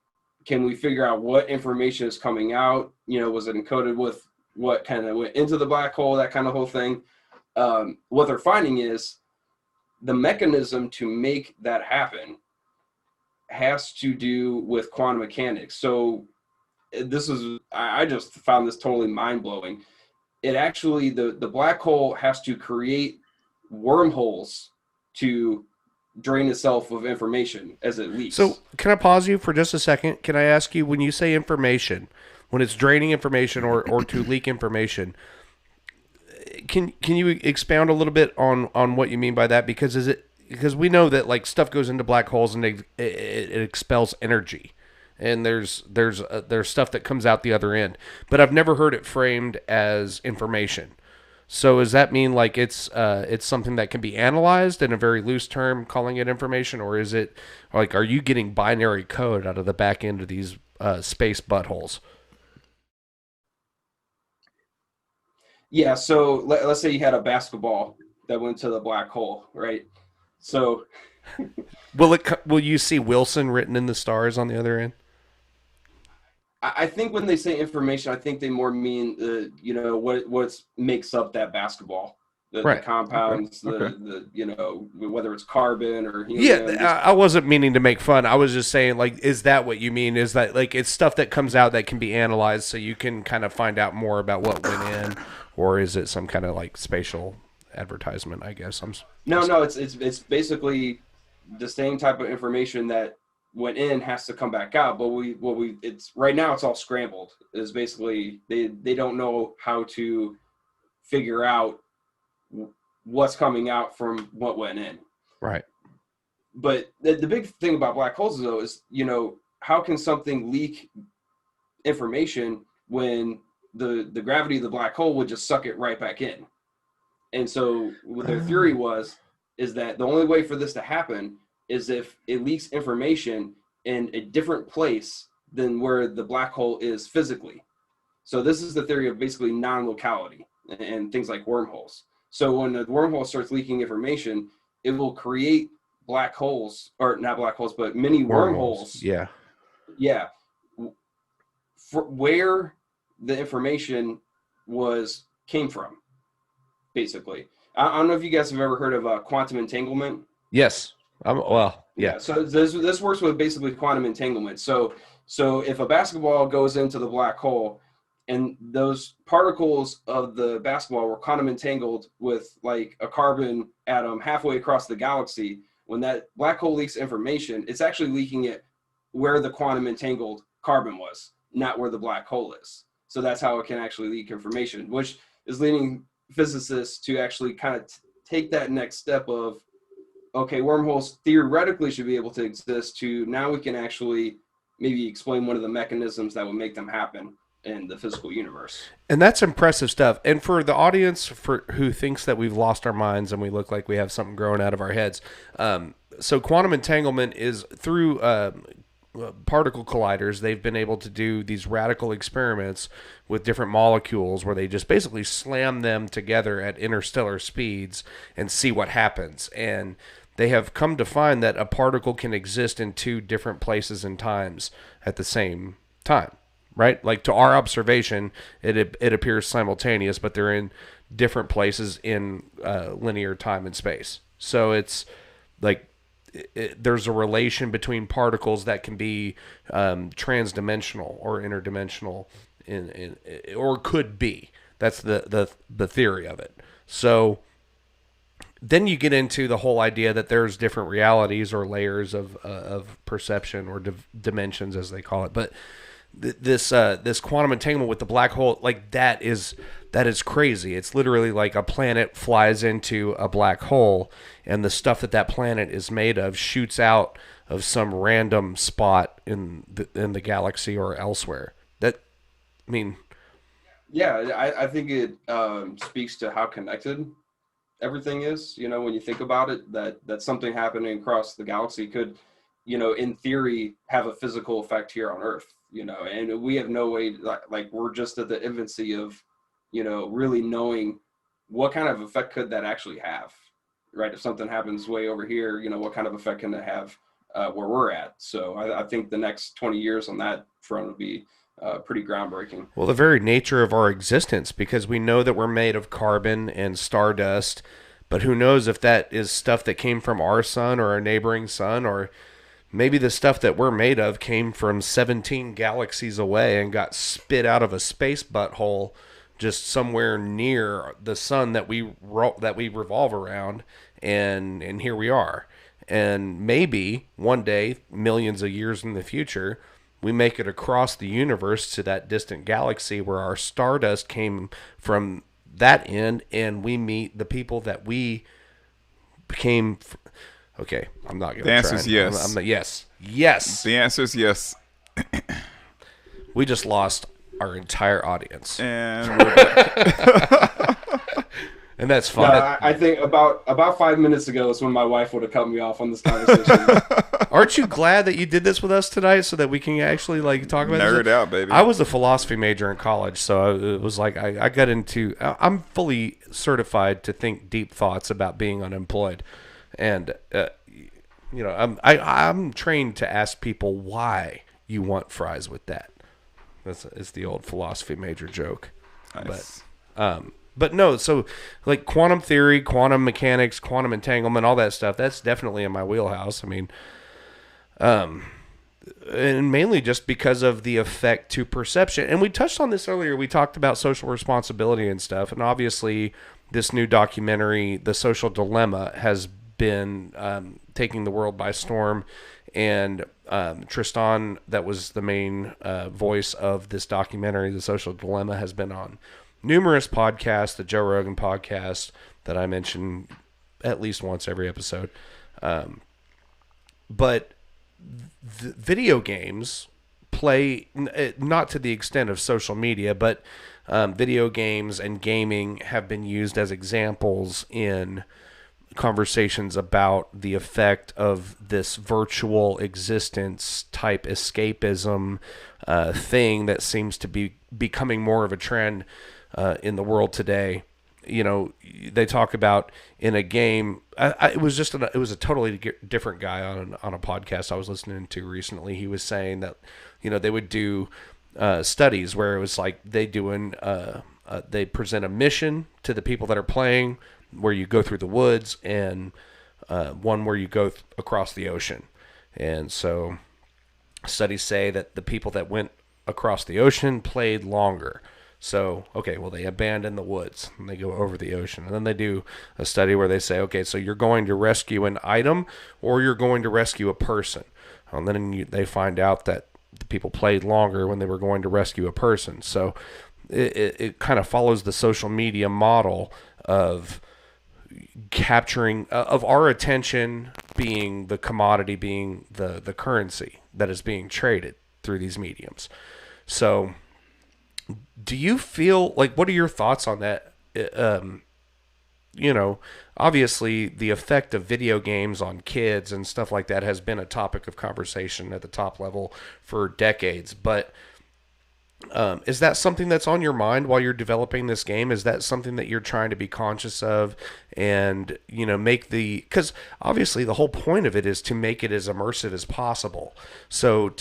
can we figure out what information is coming out? Was it encoded with what kind of went into the black hole, that kind of whole thing. What they're finding is the mechanism to make that happen has to do with quantum mechanics. So I just found this totally mind-blowing. It actually, the black hole has to create wormholes to drain itself of information as it leaks. So can I pause you for just a second? Can I ask you, when you say information, when it's draining information or to leak information, can you expound a little bit on what you mean by that? Because we know that like stuff goes into black holes and it expels energy, and there's stuff that comes out the other end, but I've never heard it framed as information. So does that mean like it's something that can be analyzed in a very loose term, calling it information, or is it like, are you getting binary code out of the back end of these space buttholes? Yeah, so let's say you had a basketball that went to the black hole, right? So will you see Wilson written in the stars on the other end? I think when they say information, I think they more mean what makes up that basketball, Right. the compounds, Okay. whether it's carbon or helium. Yeah, I wasn't meaning to make fun. I was just saying, like, is that what you mean? Is that like it's stuff that comes out that can be analyzed, so you can kind of find out more about what went in, or is it some kind of like spatial advertisement? I guess No, it's basically the same type of information that went in has to come back out. But it's right now it's all scrambled. Is basically they don't know how to figure out what's coming out from what went in. right. But the big thing about black holes though is, how can something leak information when the gravity of the black hole would just suck it right back in? And so what their theory is that the only way for this to happen is if it leaks information in a different place than where the black hole is physically. So this is the theory of basically non-locality and things like wormholes. So when the wormhole starts leaking information, it will create black holes, or not black holes, but mini wormholes. Yeah. Yeah. For where the information came from, basically. I don't know if you guys have ever heard of quantum entanglement. Yes. Yeah. So this works with basically quantum entanglement. So if a basketball goes into the black hole and those particles of the basketball were quantum entangled with like a carbon atom halfway across the galaxy, when that black hole leaks information, it's actually leaking it where the quantum entangled carbon was, not where the black hole is. So that's how it can actually leak information, which is leading physicists to actually kind of take that next step of, okay, wormholes theoretically should be able to exist, to now we can actually maybe explain one of the mechanisms that would make them happen in the physical universe. And that's impressive stuff. And for the audience who thinks that we've lost our minds and we look like we have something growing out of our heads, so quantum entanglement is through particle colliders. They've been able to do these radical experiments with different molecules where they just basically slam them together at interstellar speeds and see what happens. And they have come to find that a particle can exist in two different places and times at the same time. Right? Like to our observation, it appears simultaneous, but they're in different places in linear time and space. So it's like there's a relation between particles that can be transdimensional or interdimensional, or could be. That's the theory of it. So then you get into the whole idea that there's different realities or layers of perception or dimensions, as they call it, but this quantum entanglement with the black hole, like that is that is crazy. It's literally like a planet flies into a black hole, and the stuff that that planet is made of shoots out of some random spot in the galaxy or elsewhere. That, I mean, Yeah, I think it speaks to how connected everything is. You know, when you think about it, that something happening across the galaxy could, you know, in theory, have a physical effect here on Earth. You know, and we have no way, like we're just at the infancy of, you know, really knowing what kind of effect could that actually have, right? If something happens way over here, you know, what kind of effect can it have where we're at? So I think the next 20 years on that front would be pretty groundbreaking. well, the very nature of our existence, because we know that we're made of carbon and stardust, but who knows if that is stuff that came from our sun or a neighboring sun, or maybe the stuff that we're made of came from 17 galaxies away and got spit out of a space butthole just somewhere near the sun that we revolve around, and here we are. And maybe one day, millions of years in the future, we make it across the universe to that distant galaxy where our stardust came from that end, and we meet the people that we became. Okay, I'm not going to The answer is yes. I'm not, yes. Yes. The answer is yes. We just lost our entire audience. And we're back. And that's No, fine. I think about 5 minutes ago is when my wife would have cut me off on this conversation. Aren't you glad that you did this with us tonight so that we can actually like talk about Nerd this? out, baby. I was a philosophy major in college, so it was like I got into. I'm fully certified to think deep thoughts about being unemployed, and you know I'm trained to ask people why you want fries with that. It's the old philosophy major joke. Nice. But no, so like quantum theory, quantum mechanics, quantum entanglement, all that stuff, that's definitely in my wheelhouse. I mean, and mainly just because of the effect to perception. And we touched on this earlier. We talked about social responsibility and stuff. And obviously, this new documentary, The Social Dilemma, has been taking the world by storm. And Tristan, that was the main voice of this documentary, The Social Dilemma, has been on numerous podcasts, the Joe Rogan podcast that I mention at least once every episode. But the video games play, not to the extent of social media, but video games and gaming have been used as examples in conversations about the effect of this virtual existence type escapism thing that seems to be becoming more of a trend in the world today. You know, they talk about in a game. It was a totally different guy on a podcast I was listening to recently. He was saying that, you know, they would do studies where it was like they present a mission to the people that are playing, where you go through the woods, and one where you go across the ocean. And so studies say that the people that went across the ocean played longer. So, okay, well, they abandon the woods and they go over the ocean. And then they do a study where they say, okay, so you're going to rescue an item or you're going to rescue a person. And then they find out that the people played longer when they were going to rescue a person. So it kind of follows the social media model of capturing, of our attention being the commodity, being the currency that is being traded through these mediums. So do you feel like, what are your thoughts on that? You know, obviously the effect of video games on kids and stuff like that has been a topic of conversation at the top level for decades. But is that something that's on your mind while you're developing this game? Is that something that you're trying to be conscious of and, you know, because obviously the whole point of it is to make it as immersive as possible. So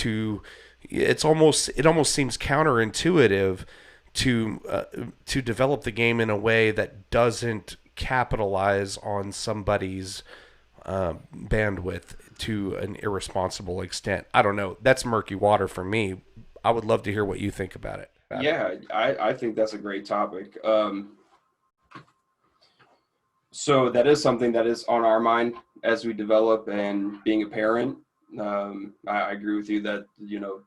it almost seems counterintuitive to develop the game in a way that doesn't capitalize on somebody's bandwidth to an irresponsible extent. I don't know. That's murky water for me. I would love to hear what you think about it. Yeah, I think that's a great topic. So that is something that is on our mind as we develop, and being a parent. I agree with you that, you know,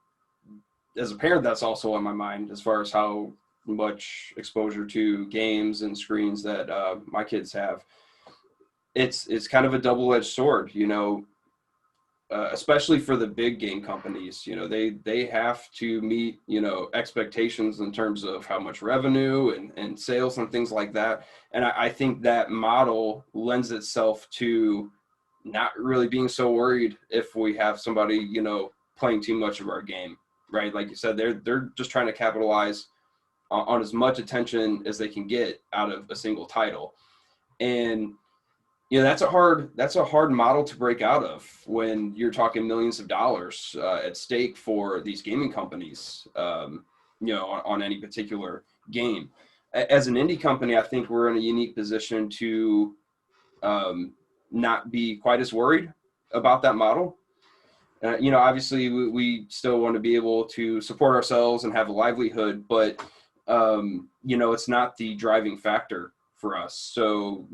as a parent, that's also on my mind as far as how much exposure to games and screens that my kids have, it's kind of a double-edged sword, especially for the big game companies. They have to meet expectations in terms of how much revenue and sales and things like that. And I think that model lends itself to not really being so worried if we have somebody playing too much of our game, right? Like you said, they're just trying to capitalize on as much attention as they can get out of a single title. And that's a hard model to break out of when you're talking millions of dollars at stake for these gaming companies, on any particular game. As an indie company, I think we're in a unique position to not be quite as worried about that model. Obviously we still want to be able to support ourselves and have a livelihood, but it's not the driving factor for us. So,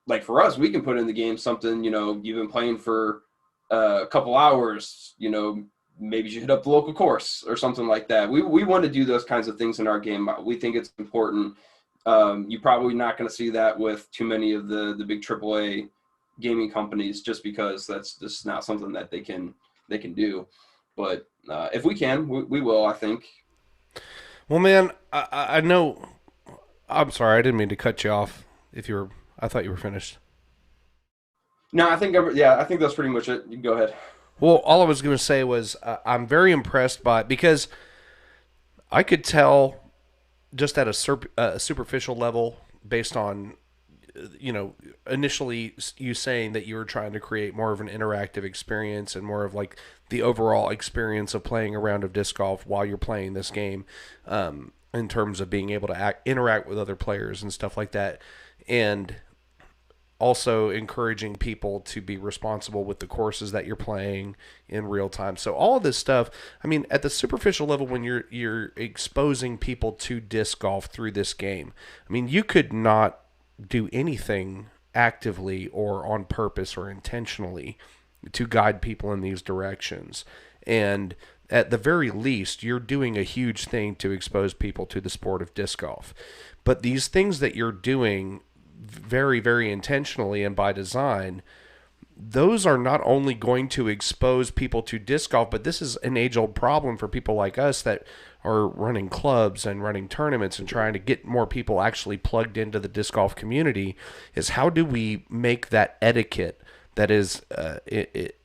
like for us, we can put in the game something, you've been playing for a couple hours, maybe you hit up the local course or something like that. We want to do those kinds of things in our game. We think it's important. You're probably not going to see that with too many of the big AAA gaming companies, just because that's just not something that they can do. But if we can, we will, I think. Well, man, I know. I'm sorry, I didn't mean to cut you off. I thought you were finished. No, I think that's pretty much it. You can go ahead. Well, all I was going to say was I'm very impressed by it, because I could tell just at a superficial level, based on initially you saying that you were trying to create more of an interactive experience and more of like the overall experience of playing a round of disc golf while you're playing this game, in terms of being able to interact with other players and stuff like that, and also encouraging people to be responsible with the courses that you're playing in real time. So all of this stuff, I mean, at the superficial level, when you're exposing people to disc golf through this game, I mean, you could not do anything actively or on purpose or intentionally to guide people in these directions. And at the very least, you're doing a huge thing to expose people to the sport of disc golf. But these things that you're doing very, very intentionally and by design, those are not only going to expose people to disc golf, but this is an age-old problem for people like us that are running clubs and running tournaments and trying to get more people actually plugged into the disc golf community, is how do we make that etiquette that is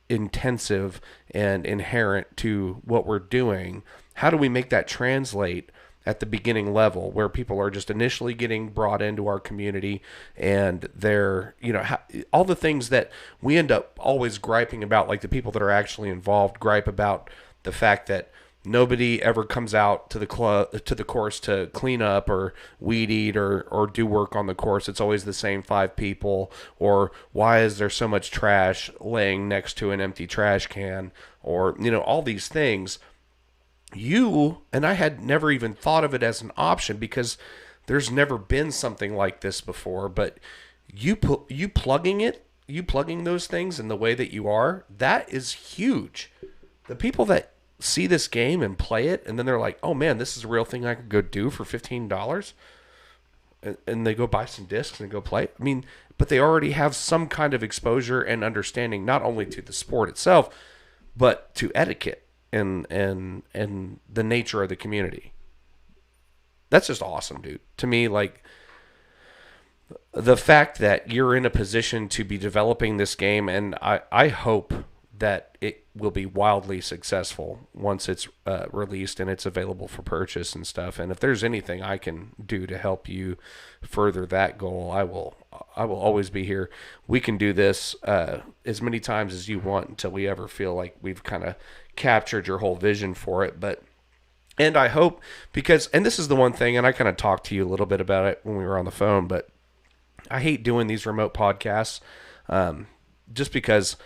intensive and inherent to what we're doing, how do we make that translate at the beginning level, where people are just initially getting brought into our community, and they're, all the things that we end up always griping about, like the people that are actually involved gripe about the fact that nobody ever comes out to the course to clean up or weed eat or do work on the course. It's always the same 5 people. Or why is there so much trash laying next to an empty trash can? Or, all these things. And I had never even thought of it as an option, because there's never been something like this before. But you plugging those things in the way that you are, that is huge. The people that see this game and play it, and then they're like, oh man, this is a real thing I could go do for $15, and they go buy some discs and go play. I mean, but they already have some kind of exposure and understanding, not only to the sport itself, but to etiquette and the nature of the community. That's just awesome, dude. To me, like, the fact that you're in a position to be developing this game, and I hope that it will be wildly successful once it's released and it's available for purchase and stuff. And if there's anything I can do to help you further that goal, I will always be here. We can do this as many times as you want until we ever feel like we've kind of captured your whole vision for it. And I hope, and this is the one thing, and I kind of talked to you a little bit about it when we were on the phone, but I hate doing these remote podcasts just because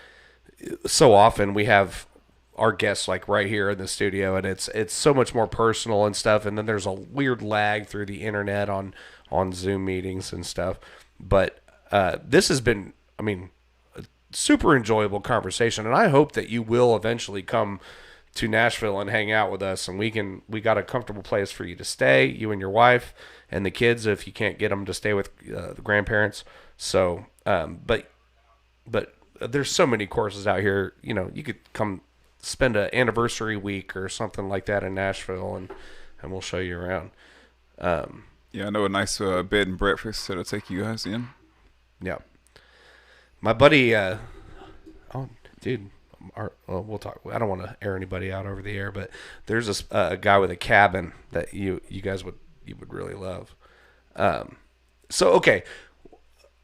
so often we have our guests like right here in the studio, and it's so much more personal and stuff, and then there's a weird lag through the internet on Zoom meetings and stuff. But this has been, a super enjoyable conversation, and I hope that you will eventually come to Nashville and hang out with us, and we got a comfortable place for you to stay, you and your wife and the kids, if you can't get them to stay with the grandparents. So, but there's so many courses out here. You know, you could come spend an anniversary week or something like that in Nashville, and we'll show you around. Yeah, I know a nice bed and breakfast that'll take you guys in. Yeah. My buddy, oh, dude, we'll talk. I don't want to air anybody out over the air, but there's a guy with a cabin that you guys would really love. So okay,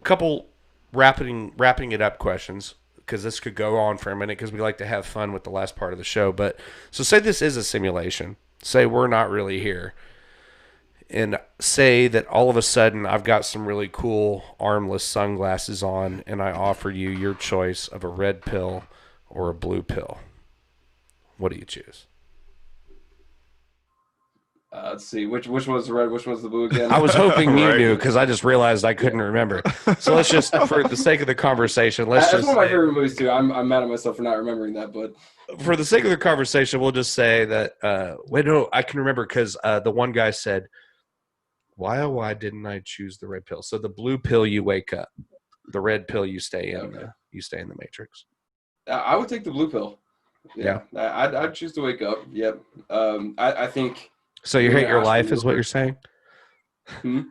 couple wrapping it up questions, because this could go on for a minute because we like to have fun with the last part of the show. But so say this is a simulation. Say we're not really here. And say that all of a sudden I've got some really cool armless sunglasses on, and I offer you your choice of a red pill or a blue pill. What do you choose? Let's see. Which was the red? Which was the blue again? I was hoping you Right. knew, because I just realized I couldn't remember. So let's just, for the sake of the conversation, That's just one of my favorite movies too. I'm mad at myself for not remembering that, but for the sake of the conversation, we'll just say that. Wait, no, I can remember, because the one guy said, why didn't I choose the red pill? So the blue pill, you wake up. The red pill, you stay in the matrix. I would take the blue pill. Yeah. I'd choose to wake up. Yep. I think. So you hate your Yeah, life, is what you're saying? Hmm?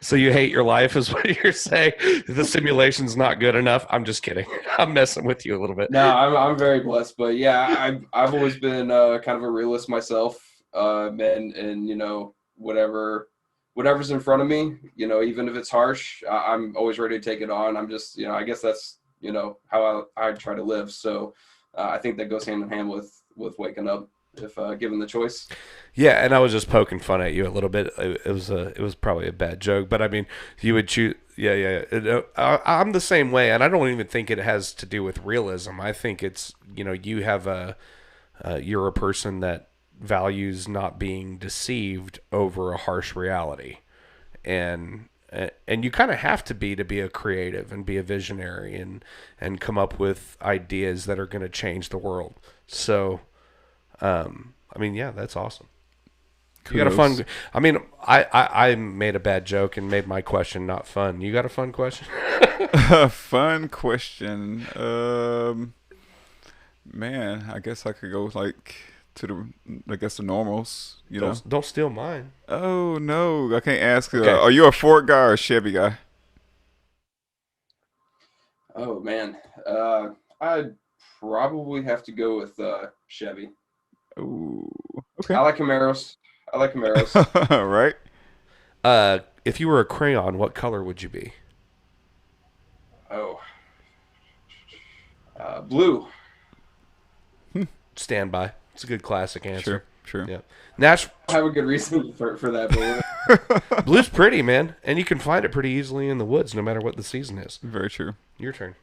So you hate your life, is what you're saying? The simulation's not good enough? I'm just kidding. I'm messing with you a little bit. No, I'm very blessed, but yeah, I've always been kind of a realist myself, and you know, whatever's in front of me, you know, even if it's harsh, I'm always ready to take it on. I'm just, you know, I guess that's, you know, how I try to live. So I think that goes hand in hand with waking up, if given the choice. Yeah, and I was just poking fun at you a little bit. It was probably a bad joke, but I mean, you would choose. Yeah. I'm the same way, and I don't even think it has to do with realism. I think it's, you know, you have you're a person that values not being deceived over a harsh reality, and you kind of have to be a creative and be a visionary and come up with ideas that are going to change the world. So, I mean, yeah, that's awesome. You got a fun. I mean, I made a bad joke and made my question not fun. You got a fun question? Fun question. Man, I guess I could go like to the normals. You know. Don't steal mine. Oh no, I can't ask. Okay. Are you a Ford guy or a Chevy guy? Oh man, I'd probably have to go with Chevy. Ooh, okay. I like Camaros. Right. If you were a crayon, what color would you be? Oh, blue. Stand by. It's a good classic answer. Sure. Yeah. Nash I have a good reason for that. But Blue's pretty, man, and you can find it pretty easily in the woods, no matter what the season is. Very true. Your turn.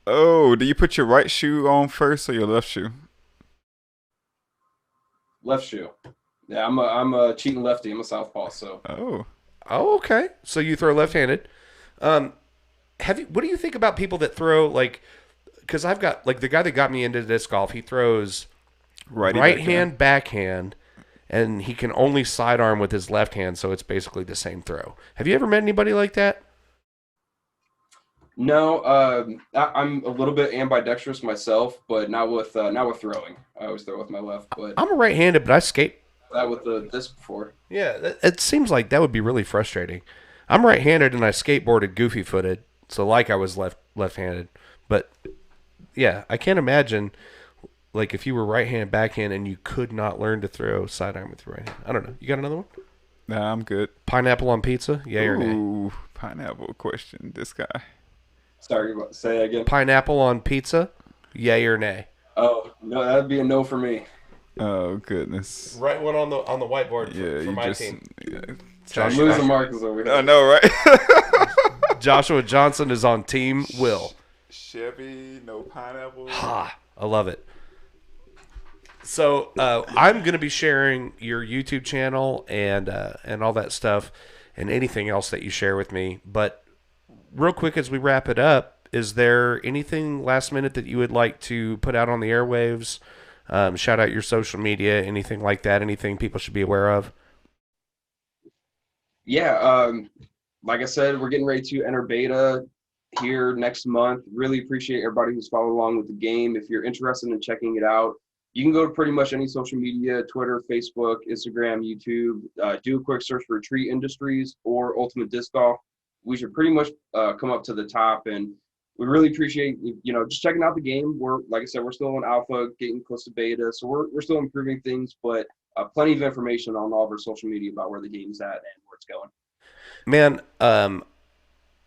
Oh, do you put your right shoe on first or your left shoe? left shoe. Yeah, I'm a cheating lefty. I'm a southpaw. So Oh, okay. So you throw left-handed. What do you think about people that throw, like, because I've got, like, the guy that got me into disc golf, he throws right hand, backhand, and he can only sidearm with his left hand, so it's basically the same throw. Have you ever met anybody like that? No, I'm a little bit ambidextrous myself, but not with throwing. I always throw with my left, but I'm a right-handed, but I skate. that with the disc before. Yeah, it seems like that would be really frustrating. I'm right-handed, and I skateboarded goofy-footed, so like I was left-handed. But, yeah, I can't imagine, like, if you were right-hand, backhand, and you could not learn to throw sidearm with your right hand. I don't know. You got another one? Nah, I'm good. Pineapple on pizza? Yay or nay? Ooh, pineapple question. This guy. Sorry, say that again. Pineapple on pizza? Yay or nay? Oh no, that'd be a no for me. Oh goodness. Right one on the whiteboard Yeah, for you my just. team. Yeah. I'm losing Marcus over here. I know, right? Joshua Johnson is on Team Will. Chevy, no pineapple. Ha! I love it. So I'm going to be sharing your YouTube channel and all that stuff and anything else that you share with me. But real quick, as we wrap it up, is there anything last minute that you would like to put out on the airwaves shout out your social media, anything like that, anything people should be aware of? Yeah, like I said, we're getting ready to enter beta here next month. Really appreciate everybody who's following along with the game. If you're interested in checking it out, you can go to pretty much any social media, Twitter, Facebook, Instagram, YouTube. Do a quick search for Tree Industries or Ultimate Disc Golf. We should pretty much come up to the top, and we really appreciate just checking out the game. We're, like I said, we're still in alpha, getting close to beta, so we're still improving things, but plenty of information on all of our social media about where the game's at and where it's going. Man,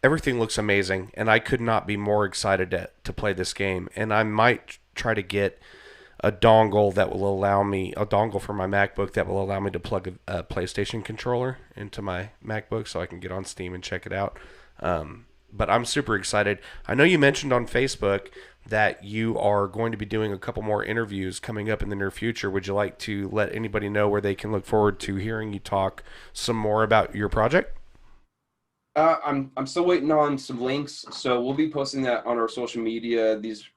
everything looks amazing, and I could not be more excited to play this game. And I might try to get a dongle for my MacBook that will allow me to plug a PlayStation controller into my MacBook so I can get on Steam and check it out. But I'm super excited. I know you mentioned on Facebook that you are going to be doing a couple more interviews coming up in the near future. Would you like to let anybody know where they can look forward to hearing you talk some more about your project? I'm still waiting on some links, so we'll be posting that on our social media. These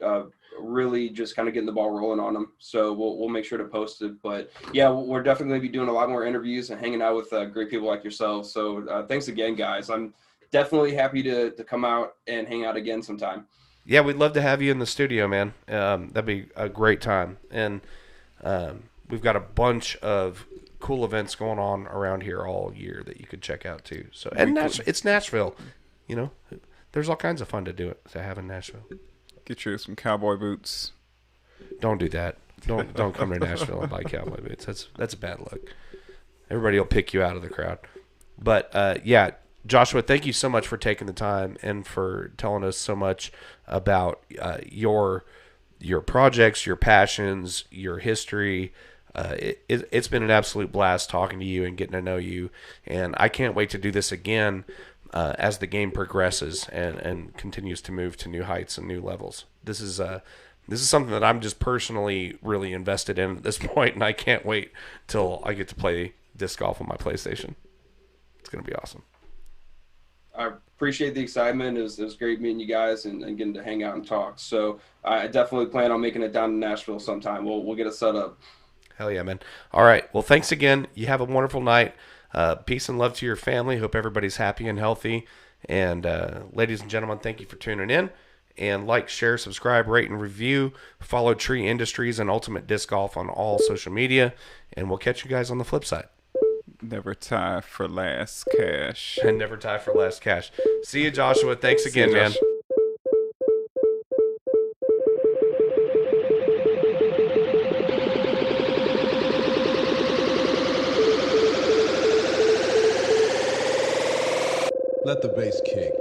really just kind of getting the ball rolling on them, so we'll make sure to post it. But yeah, we're definitely going to be doing a lot more interviews and hanging out with great people like yourselves. So thanks again, guys. I'm definitely happy to come out and hang out again sometime. Yeah, we'd love to have you in the studio, man. That'd be a great time. And we've got a bunch of cool events going on around here all year that you could check out too. So, and it's Nashville, there's all kinds of fun to have in Nashville. Get you some cowboy boots. Don't do that. Don't come to Nashville and buy cowboy boots. That's a bad look. Everybody will pick you out of the crowd. But yeah, Joshua, thank you so much for taking the time and for telling us so much about your projects, your passions, your history. It's been an absolute blast talking to you and getting to know you, and I can't wait to do this again as the game progresses and continues to move to new heights and new levels. This is something that I'm just personally really invested in at this point, and I can't wait till I get to play disc golf on my PlayStation. It's going to be awesome. I appreciate the excitement. It was great meeting you guys and getting to hang out and talk. So I definitely plan on making it down to Nashville sometime. We'll get it set up. Hell yeah, man. All right. Well, thanks again. You have a wonderful night. Peace and love to your family. Hope everybody's happy and healthy. And ladies and gentlemen, thank you for tuning in. And like, share, subscribe, rate, and review. Follow Tree Industries and Ultimate Disc Golf on all social media. And we'll catch you guys on the flip side. Never tie for last cash. And never tie for last cash. See you, Joshua. Thanks again, man. Let the bass kick.